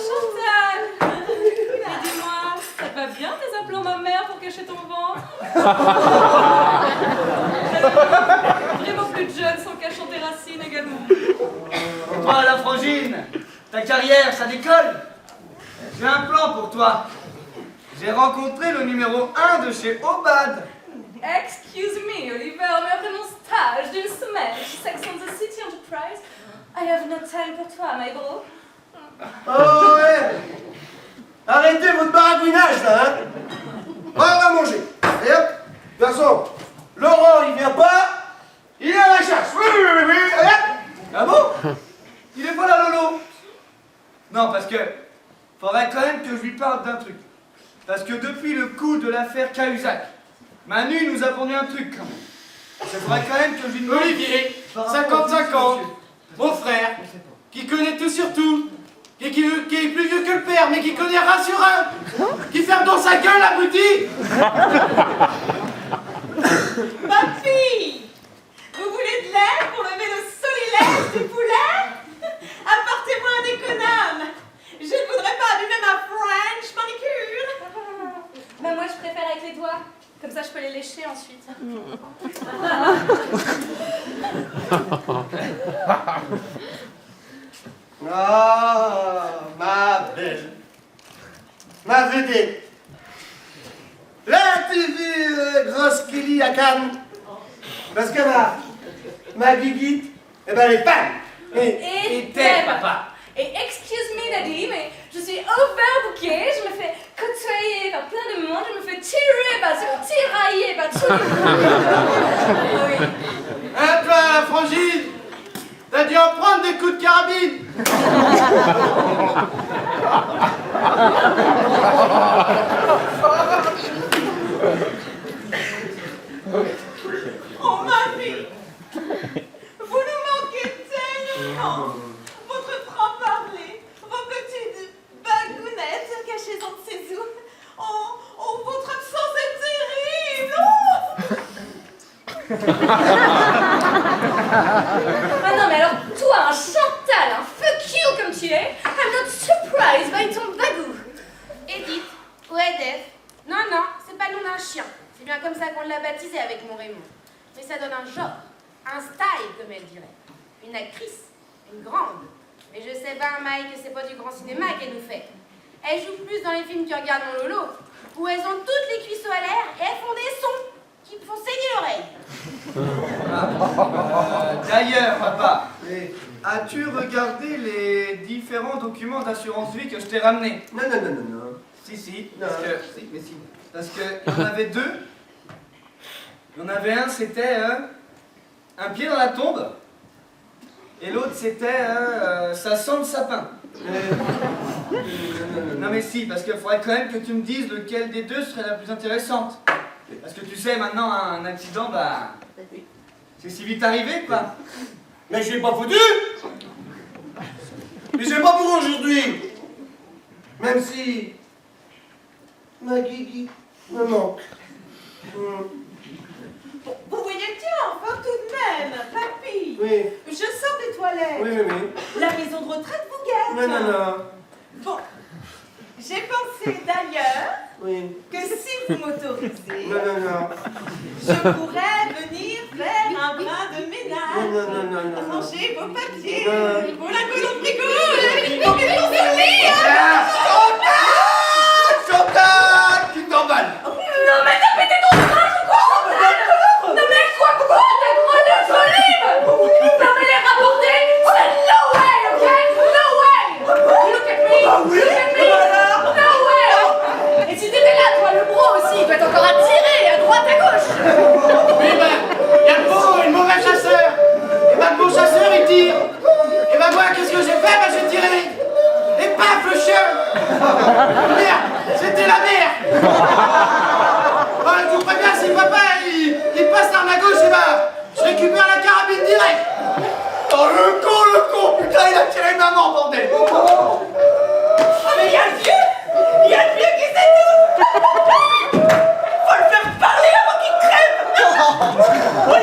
Chantal, mais dis-moi, ça te va bien tes implants mammaires pour cacher ton ventre? Vraiment plus de jeunes sans cachant tes racines également. Et toi, la frangine, ta carrière, ça décolle. J'ai un plan pour toi. J'ai rencontré le numéro 1 de chez Obad. Excuse me, Oliver, mais après mon stage d'une semaine chez Sex and the City Enterprise, I have no time pour toi, my bro. Oh ouais. Arrêtez votre baragouinage là, hein. On va manger. Et hop, de toute façon, Laurent il vient pas, il est à la chasse. Oui. Et hop. Ah bon? Il est pas là, Lolo? Non, parce que faudrait quand même que je lui parle d'un truc. Parce que depuis le coup de l'affaire Cahuzac, Manu nous a fourni un truc quand même. Il faudrait quand même que je lui demande... Olivier, 55 ans, mon frère, qui connaît tout sur tout, qui est plus vieux que le père, mais qui connaît rien sur un, qui ferme dans sa gueule l'abruti. Ma fille, vous voulez de l'aide pour lever le solilège du poulet? Apportez-moi un économe. Je ne voudrais pas abîmer ma French manicure. Bah moi je préfère avec les doigts. Comme ça je peux les lécher ensuite. Ah, ma belle, ma vedette. Là, tu vu grosse Kelly à Cannes? Parce que ma guiguite, eh ben, elle est fan. Et t'es, papa. Et excuse me daddy, mais je suis overbookée, je me fais côtoyer par plein de monde, je me fais tirailler par tous les monde. Hein, toi, frangine, t'as dû en prendre des coups de carabine. Oh ma fille, vous nous manquez tellement. Votre franc-parler, vos petites bagounettes cachées entre ses os. Oh, votre absence est terrible. Ah non mais alors toi, un Chantal, un fuck you comme tu es, I'm not surprised by ton bagou. Edith, ou Edith. Non, c'est pas le nom d'un chien. C'est bien comme ça qu'on l'a baptisé avec mon Raymond. Mais ça donne un genre, un style, comme elle dirait. Une actrice, une grande. Mais je sais bien, Mike, que c'est pas du grand cinéma qu'elle nous fait. Elle joue plus dans les films que regarde mon Lolo, où elles ont toutes les cuisses à l'air et elles font des sons qui me font saigner l'oreille. D'ailleurs, papa, as-tu regardé les différents documents d'assurance vie que je t'ai ramenés? Non. Si. Non. Parce que il y en avait deux. Il y en avait un, c'était un pied dans la tombe. Et l'autre, c'était ça sent le sapin. Non mais si, parce qu'il faudrait quand même que tu me dises lequel des deux serait la plus intéressante. Parce que tu sais, maintenant, un accident, bah... c'est si vite arrivé, quoi. Mais je l'ai pas foutu. Mais c'est pas pour aujourd'hui. Même si ma guigui me manque. Vous voyez bien, enfin, Étienne, papy. Oui. Je sors des toilettes. Oui, oui, oui. La maison de retraite vous guette. Non, non, non. Bon, j'ai pensé d'ailleurs Oui. que si vous m'autorisez, Non, non, non. je pourrais venir faire un brin de ménage. Non, non, non, non. Ranger vos papiers, Non. vos lingots de frigo, vos pièces de lit. Chantal, qui t'emballe. Non mais t'as pété ton singe ou quoi, Chantal? Non mais quoi, t'as droit de solive? Non mais les rapporter, c'est no way, ok? No way! Look at me! Look at me! No way! Et si t'étais là, toi, le bro aussi, il doit être encore à tirer à droite, à gauche! Oui, ben, il y a le bon et le mauvais chasseur. Et ben, le bon chasseur, il tire. Et ben, moi, qu'est-ce que j'ai fait? Ben, j'ai tiré. Et paf, le chien. Merde, c'était la merde. Je vous préviens, si papa, il passe par la gauche, et ben, je récupère la carabine direct. Oh, le con, putain, il a tiré maman, bordel. Oh, mais il y a le vieux qui s'est dit. Faut le faire parler avant qu'il crève. Oui,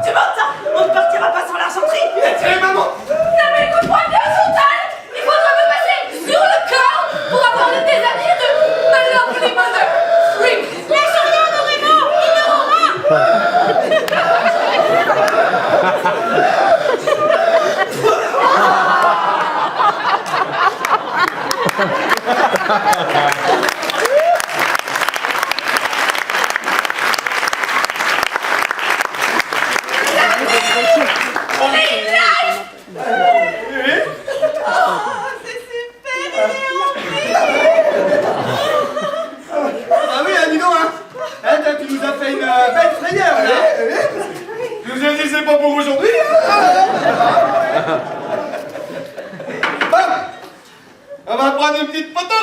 tu m'entends? On ne partira pas sans l'argenterie. Il a tiré maman. Non mais écoute-moi bien, Chantal! Il faudra me passer sur le corps pour avoir le déshabillé de ma lovely mother! Oui! Lâche rien, Dorénavant! Il n'aura rien! Ah oui, dis donc, hein. Tu nous as fait une belle frayeur, là. Tu nous as dit c'est pas pour aujourd'hui, Bon, on va prendre une petite photo.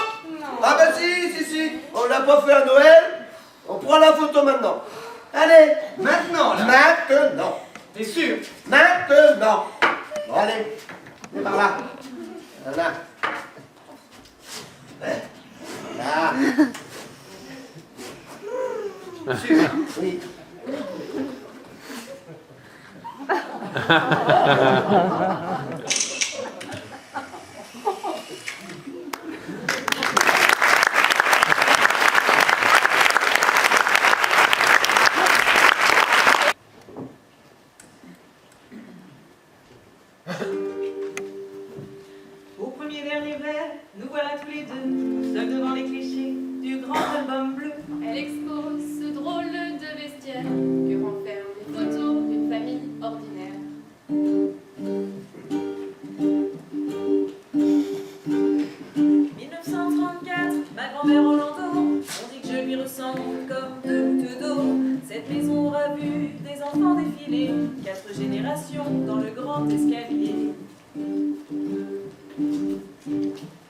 Ah bah si. On l'a pas fait à Noël. On prend la photo maintenant. Allez. Maintenant, là. Maintenant. T'es sûr? Maintenant. Bon, allez. Viens par là. Voilà. Là. Sûr. Oui. Au premier dernier verre, nous voilà tous les deux, seuls devant les clichés du grand album bleu. Elle expose ce drôle de bestiaire que renferment des photos d'une famille ordinaire. « 1934, ma grand-mère Orlando, on dit que je lui ressemble comme deux gouttes d'eau. Cette maison aura vu des enfants défiler, 4 générations dans le grand escalier. »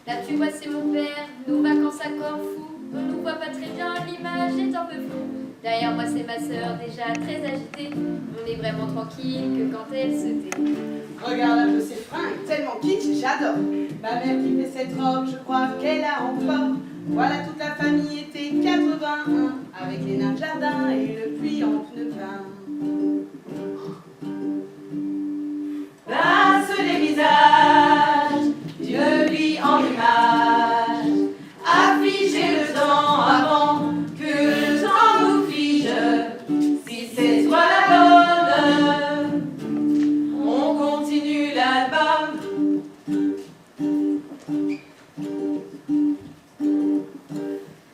Là tu vois c'est mon père, nos vacances à Corfou. On nous voit pas très bien, l'image est un peu floue. Derrière moi c'est ma sœur, déjà très agitée. On est vraiment tranquille que quand elle se tait. Regarde un peu ses fringues, tellement kitsch, j'adore. Ma mère qui fait cette robe, je crois qu'elle a encore. Voilà, toute la famille était 81, avec les nains de jardin et le puits en pneu peint. Passe les visages d'une vie en image, afficher le temps avant que le temps nous fige. Si c'est toi la bonne, on continue l'album.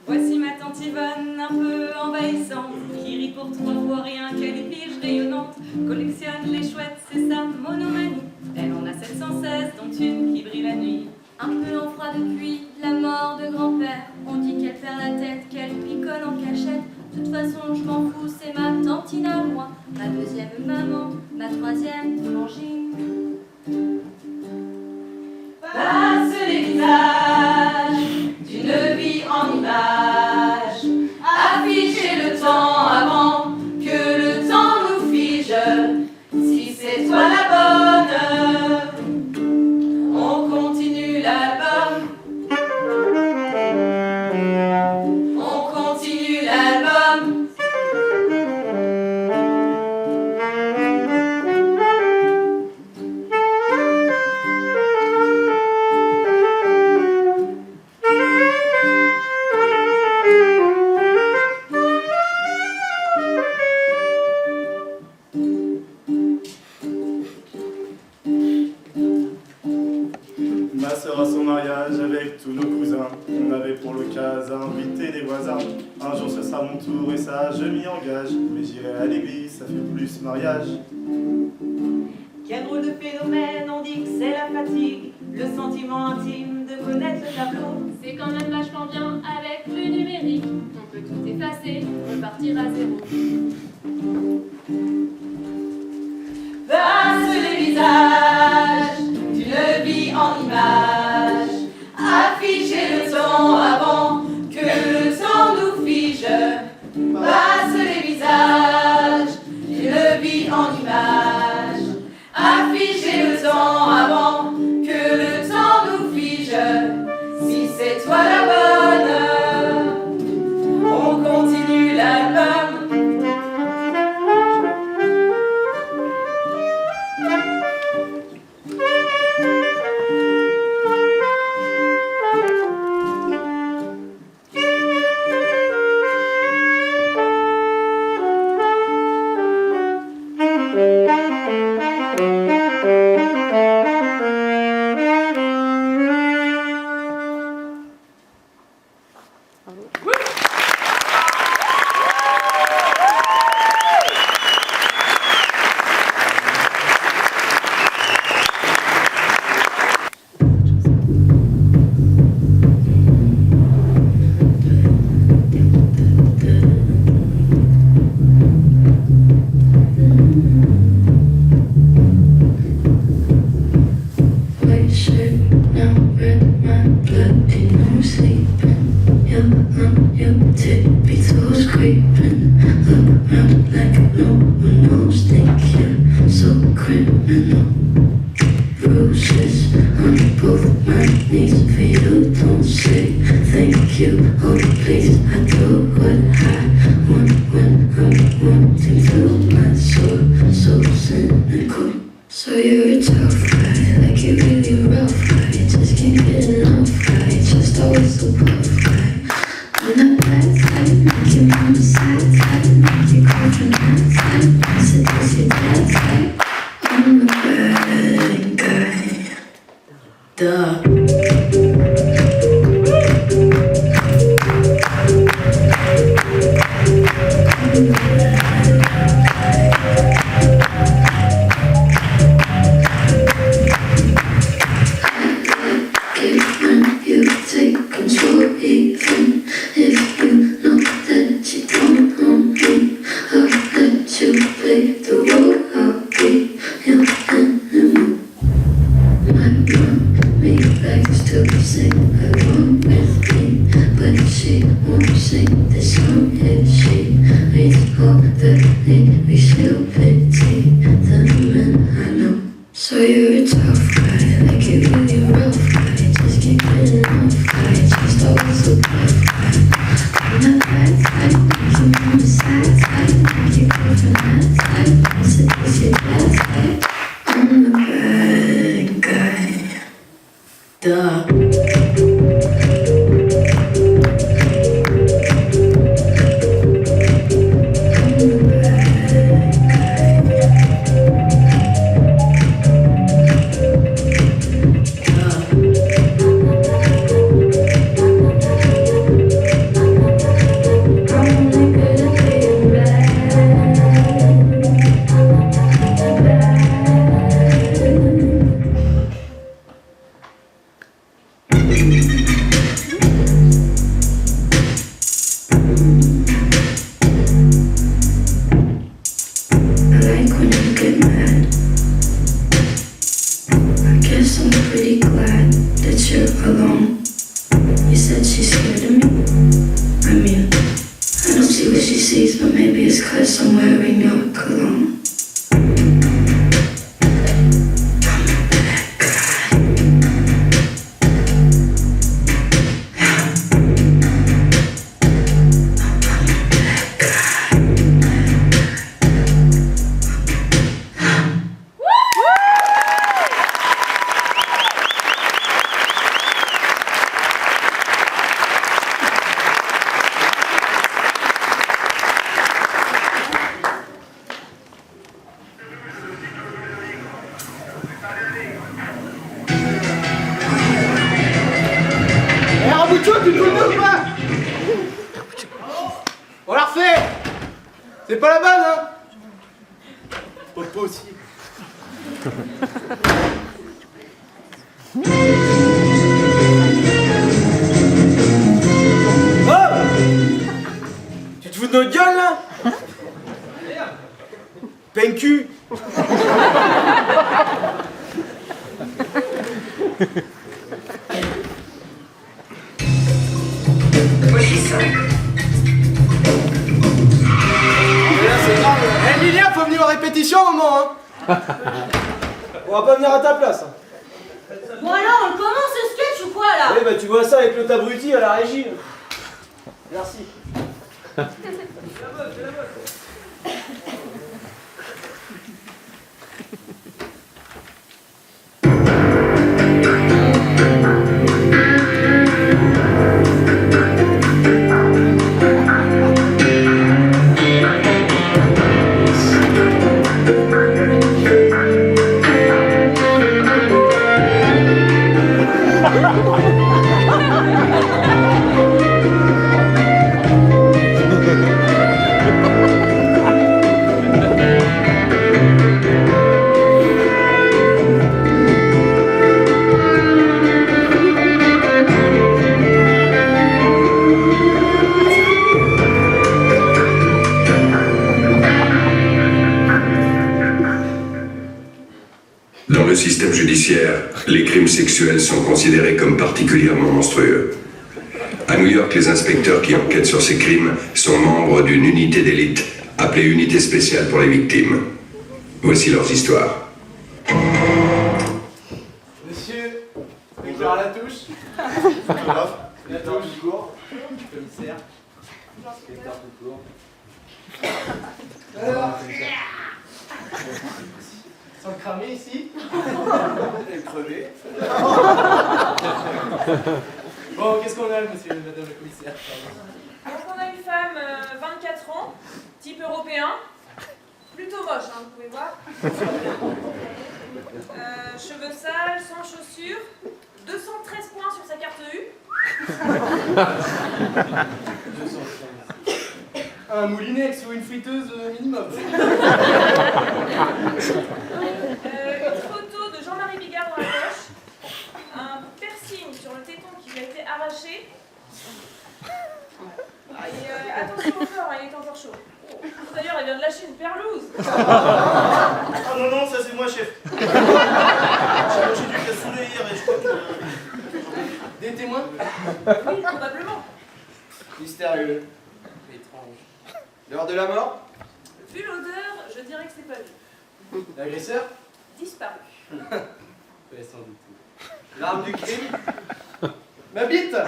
Voici ma tante Yvonne, un peu envahissante, qui rit pour 3 fois rien qu'elle est pige rayonnante. Collectionne les chouettes, c'est sa monomanie. Elle en a 716, dont une qui brille la nuit. Un peu en froid depuis la mort de grand-père. On dit qu'elle perd la tête, qu'elle picole en cachette. De toute façon, je m'en fous, c'est ma tantine à moi. Ma deuxième maman, ma troisième frangine. Passe les visages d'une vie en image, afficher le temps avant que le temps nous fige. Si c'est toi la bonne, on continue l'album. On continue l'album. mariage avec tous nos cousins. On avait pour l'occasion invité des voisins. Un jour ce sera mon tour et ça je m'y engage. Mais j'irai à l'église, ça fait plus mariage. Quel drôle de phénomène, on dit que c'est la fatigue, le sentiment intime de connaître le tableau. C'est quand même vachement bien avec le numérique. On peut tout effacer, repartir à zéro. Passe les visages d'une vie en images, afficher le temps avant que le temps nous fige. Passe les visages d'une vie en images, afficher le temps avant que le temps nous fige. Si c'est toi la bonne, on continue l'album. So you're a tough guy, like you're really rough guy. Just can't get enough guy, just always a puff guy. I'm that bad type, make your mama sad type, make your girlfriend mad type. I said this your dad type. I'm the bad guy. Duh. So you're a tough guy, like you're really rough guy. Just can't get enough guy, just always a puff guy. I'm that bad type, make your mama sad type, make your girlfriend mad type. I said this your dad type. I'm the bad guy. Duh. pas la bonne, hein? Pas aussi. Oh! Tu te fous de notre gueule, là? Pencu! Emilia, faut venir en répétition au moment, hein. On va pas venir à ta place. Hein. Bon alors, on commence ce sketch ou quoi là? Eh bah tu vois ça avec l'autre abruti à la régie. Merci. Dans le système judiciaire, les crimes sexuels sont considérés comme particulièrement monstrueux. À New York, les inspecteurs qui enquêtent sur ces crimes sont membres d'une unité d'élite appelée Unité spéciale pour les victimes. Voici leurs histoires. Monsieur, inspecteur Latouche. Photographe. Latouche du cours. Commissaire. Inspecteur tout court. Alors, sans le cramer ici. Et le crever. Bon, qu'est-ce qu'on a, monsieur, madame le commissaire? Donc on a une femme, 24 ans, type européen, plutôt moche, hein, vous pouvez voir. Cheveux sales, sans chaussures, 213 points sur sa carte U. Un moulinex ou une friteuse minimum. Une photo de Jean-Marie Bigard dans la poche, un piercing sur le téton qui lui a été arraché. Attention au corps, il est encore chaud. D'ailleurs, elle vient de lâcher une perlouse. Ah non, non, ça c'est moi, chef. J'ai mangé du cassoulet hier et je crois que... Des témoins? Oui, probablement. Mystérieux. Étrange. L'heure de la mort? Vu l'odeur, je dirais que c'est pas lui. L'agresseur? Disparu. Ouais, sans doute. L'arme du crime? Ma bite. À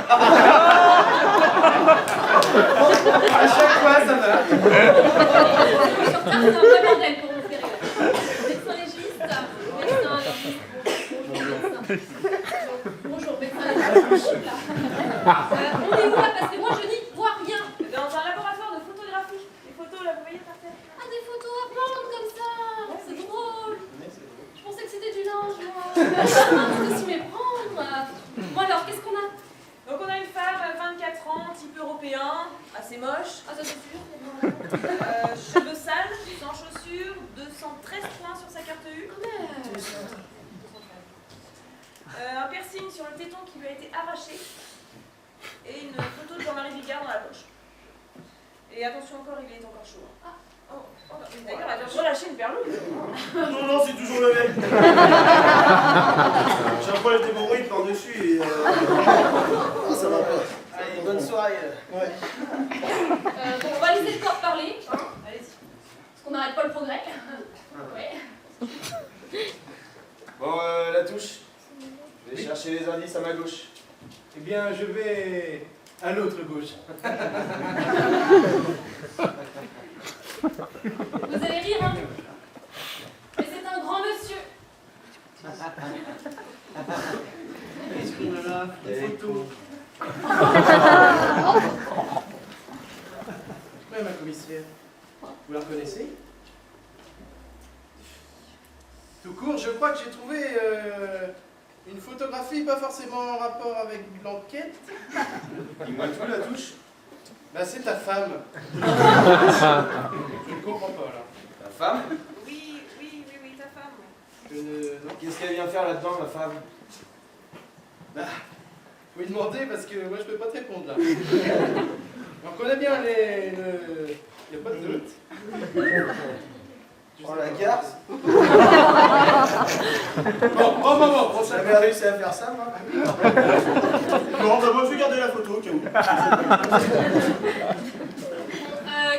chaque fois, ça marche. C'est un vrai bordel pour nous faire rire. Médecin légiste, médecin légiste. Bonjour, médecin légiste. On est où là? Parce que moi je n'y vois rien. Dans un laboratoire de photographie. Les photos, là, vous voyez par terre. Ah, des photos à prendre comme ça. C'est drôle. Je pensais que c'était du linge, moi. Je dois s'y méprendre. Bon alors, qu'est-ce qu'on a? Donc on a une femme, 24 ans, type européen, assez moche. Ah, ça c'est sûr. Cheveux sales, sans chaussures, 213 points sur sa carte U. Un piercing sur le téton qui lui a été arraché. Et une photo de Jean-Marie Bigard dans la poche. Et attention encore, il est encore chaud. Ah, d'ailleurs, elle vient de relâcher une perlouse. Non, non, c'est toujours le même. J'ai un problème d'hémorroïdes par-dessus et... Oh, ça va pas. Allez, bonne soirée. Ouais. Bon, on va laisser le corps parler. Hein. Allez-y. Parce qu'on n'arrête pas le progrès. Ouais. Bon, la touche. Je vais chercher les indices à ma gauche. Eh bien, je vais à l'autre gauche. Vous allez rire, hein? Mais c'est un grand monsieur. Qu'est-ce qu'on a là? Des photos. Ouais, ma commissaire. Vous la reconnaissez? Tout court, je crois que j'ai trouvé une photographie pas forcément en rapport avec l'enquête. Dis-moi tout, la touche. Bah, c'est ta femme. Je comprends pas là. Ta femme? Oui, ta femme. Non. Qu'est-ce qu'elle vient faire là-dedans, ma femme? Bah, faut lui demander parce que moi je peux pas te répondre là. On connaît bien les. Il n'y a pas de doute. Oh la garce. Bon, on jamais réussi à faire ça, moi. Non, bah moi je vais garder la photo au cas où.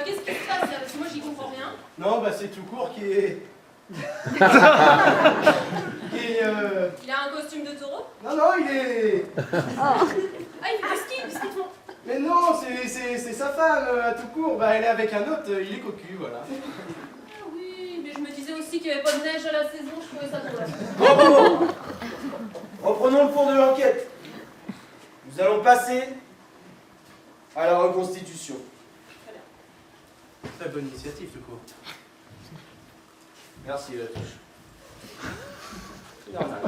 Qu'est-ce qui se passe là? Parce que moi j'y comprends rien. Non, bah c'est tout court qui est. Il a un costume de taureau? Non, il est. Ah, il fait du ski, du ski de fond. Mais non, c'est sa femme à tout court. Bah elle est avec un autre, il est cocu, voilà. Ah oui, mais je me disais aussi qu'il n'y avait pas de neige à la saison, je trouvais ça drôle. Bon. Reprenons le cours de l'enquête. Nous allons passer à la reconstitution. Très bonne initiative, tout court. Merci, la touche. C'est normal.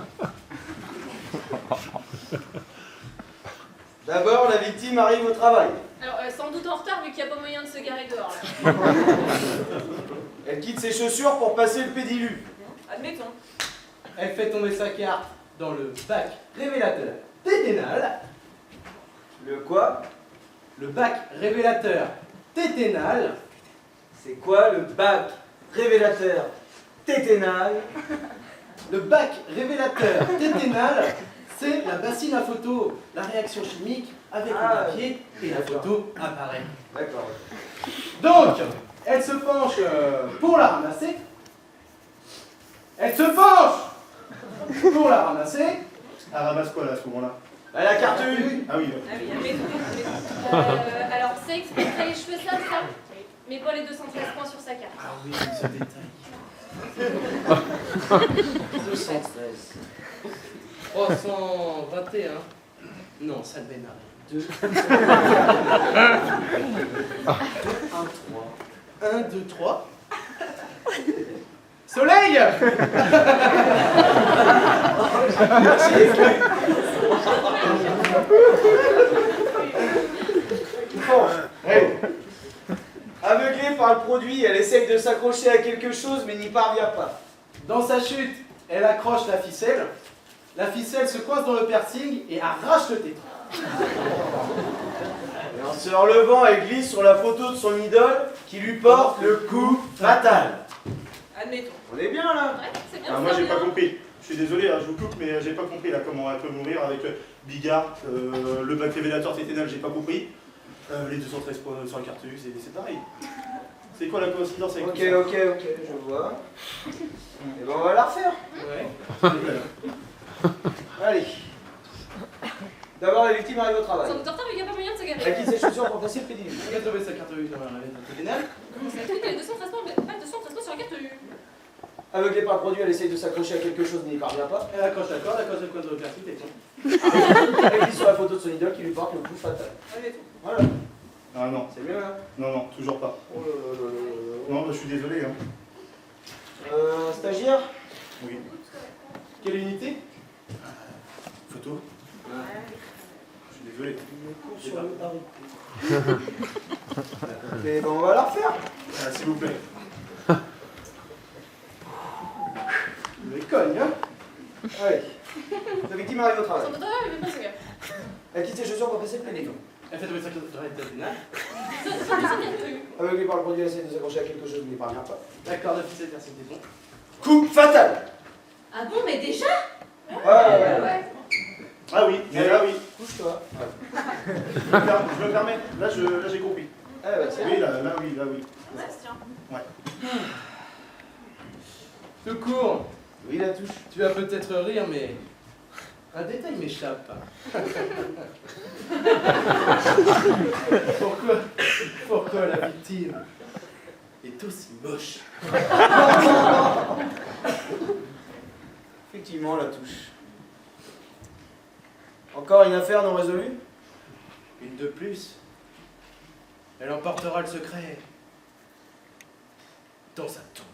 D'abord, la victime arrive au travail. Alors, sans doute en retard vu qu'il n'y a pas moyen de se garer dehors là. Elle quitte ses chaussures pour passer le pédilu. Admettons. Elle fait tomber sa carte dans le bac révélateur téténal. Le quoi? Le bac révélateur téténal. C'est quoi le bac révélateur téténal? Le bac révélateur téténal, c'est la bassine à photo, la réaction chimique avec le papier et la photo apparaît. D'accord. Donc, elle se penche pour la ramasser. Elle se penche pour la ramasser. Elle ramasse quoi là à ce moment-là? La carte U. Ah oui. Ah oui, admettons. Alors, ça expliquerait les cheveux sales, ça, mais pas les 213 points sur sa carte. Ah oui, ce détail. 213. 321. Non, ça ne mène à rien. 1, 2, 3. Soleil. Bon, aveuglée par le produit, elle essaye de s'accrocher à quelque chose mais n'y parvient pas. Dans sa chute, elle accroche la ficelle. La ficelle se coince dans le piercing et arrache le téton. Et en se relevant, elle glisse sur la photo de son idole qui lui porte le coup fatal. Admettons. On est bien là? Ouais, c'est bien. Ah, moi j'ai pas compris. Je suis désolé, hein, je vous coupe, mais j'ai pas compris là comment elle peut mourir avec Bigard, le bac révélateur téténal, j'ai pas compris. Les 213 points sur la carte U, c'est pareil. C'est quoi la coïncidence avec tout ça? Ok, je vois. Et ben on va la refaire. Ouais. Allez. D'abord, la victime arrive au travail. Sans doute en retard vu qu'il n'y a pas moyen de se garer. Elle quitte ses chaussures pour passer le pédilu. Elle a trouvé sa carte U dans la lettre téténale. Ça explique les 213 points, mais pas 213 points sur la carte U. Aveuglée par le produit, elle essaye de s'accrocher à quelque chose mais n'y parvient pas. Elle accroche la corde, elle accroche le coin de le piercing, téton. Elle glisse sur la photo de son idole qui lui porte le coup fatal. Admettons. Voilà. Ah non. C'est mieux là? Non, toujours pas. Oh là là là là. Non, bah, je suis désolé. Hein. Stagiaire? Oui. Quelle unité? Photo? Je suis désolé. Sur le haricot. Mais bon, on va la refaire. Ah, s'il vous plaît. Le cogne, hein? Allez. La victime arrive au travail. Sans doute en retard, mais pas se garer. Elle quitte ses chaussures pour passer le pédilu. Elle fait tomber sa carte dans la lettre téténale. Ça ne carte U. Aveuglée par le produit, elle essaye de s'accrocher à quelque chose mais n'y parvient pas. La corde de ficelle piercing, téton. Coup fatal. Ah bon, mais déjà? Ouais. Ah oui, mais là oui. Couche-toi. Je me permets. Là j'ai compris. Eh bah, c'est Oui, là oui. Ouais, c'est tiens. Ouais. Tout court. Oui, la touche. Tu vas peut-être rire, mais un détail m'échappe. Pourquoi la victime est aussi moche? Effectivement, la touche. Encore une affaire non résolue? Une de plus. Elle emportera le secret dans sa tombe.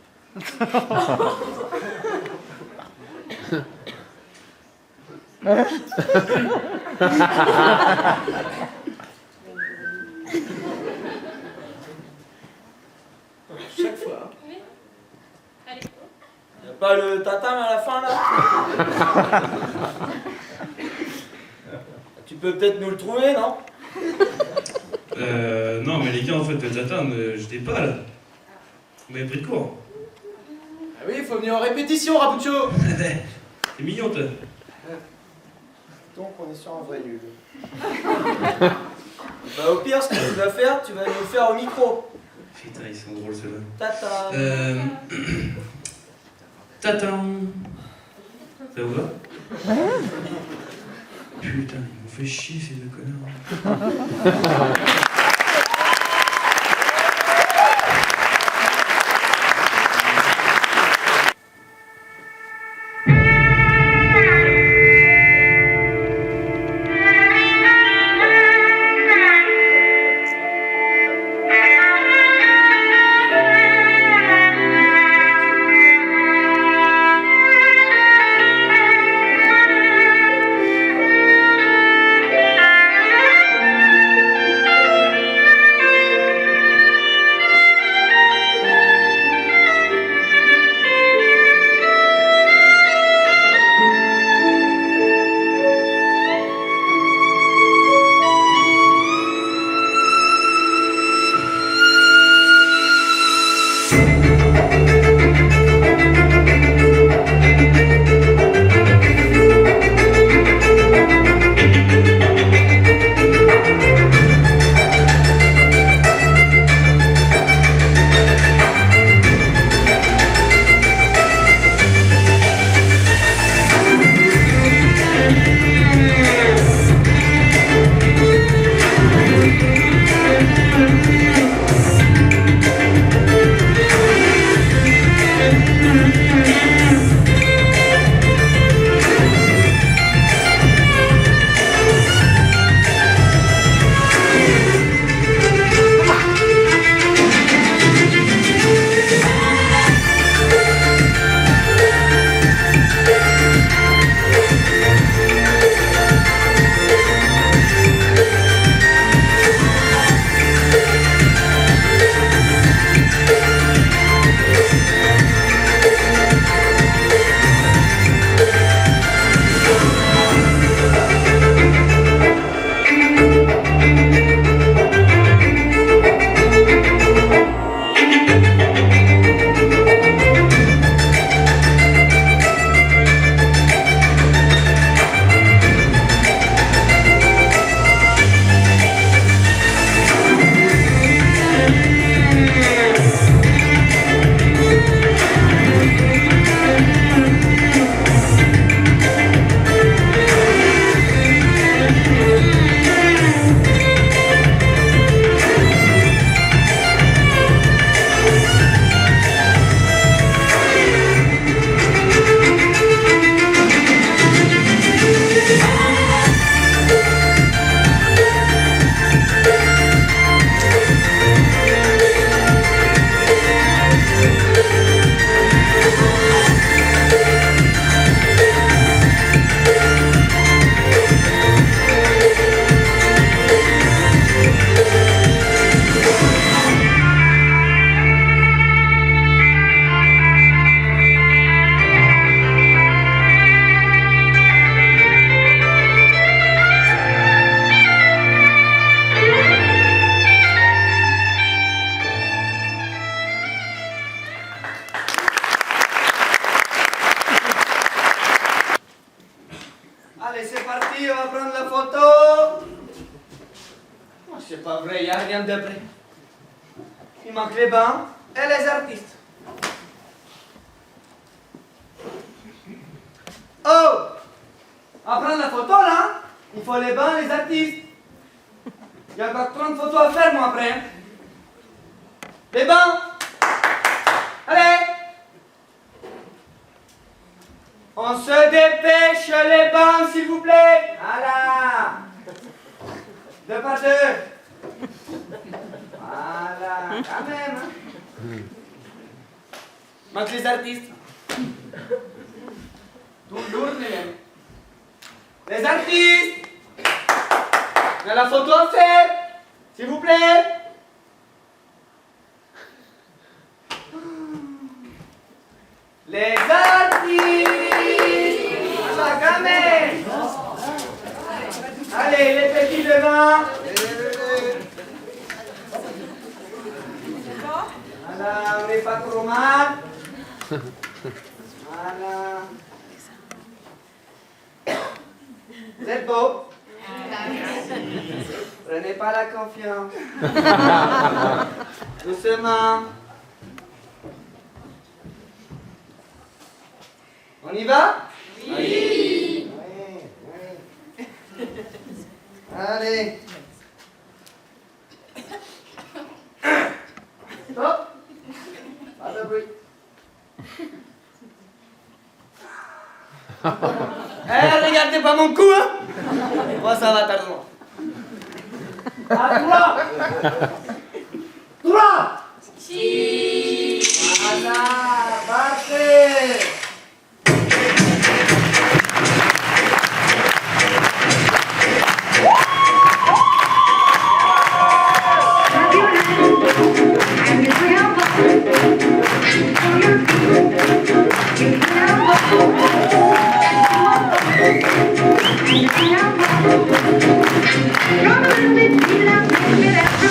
Chaque Pas le tatam à la fin là? Tu peux peut-être nous le trouver, non? Non, mais les gars, en fait, le tatin, j'étais pas là. Vous m'avez pris de court. Ah oui, faut venir en répétition, Rapuccio. T'es mignon, toi. Donc on est sur un vrai nul. Bah au pire, ce que tu vas faire, tu vas nous le faire au micro. Putain, ils sont drôles ceux-là. Tata. Tatin. Ça vous va? Putain, ils m'ont fait chier ces deux connards. parti, on va prendre la photo. Oh, c'est pas vrai, il n'y a rien de prêt. Il manque les bancs et les artistes. Oh! On va prendre la photo là. Il faut les bancs et les artistes. Il y a encore 30 photos à faire moi après. Hein. Les bancs! Allez! On se dépêche les bancs s'il vous plaît. Voilà. 2 par 2. Voilà, quand même. Hein. Manque les artistes. Toujours les mêmes. Les artistes. On a la photo à faire. S'il vous plaît. Les artistes. main. Voilà, on n'est pas trop mal. Voilà. Vous êtes beau. Prenez pas la confiance. Doucement. On y va? Oui. Allez. Stop. Pas de bruit. Regardez pas mon cou, hein. Moi, ça va tardement. À toi. Toi. Voilà, parfait. You're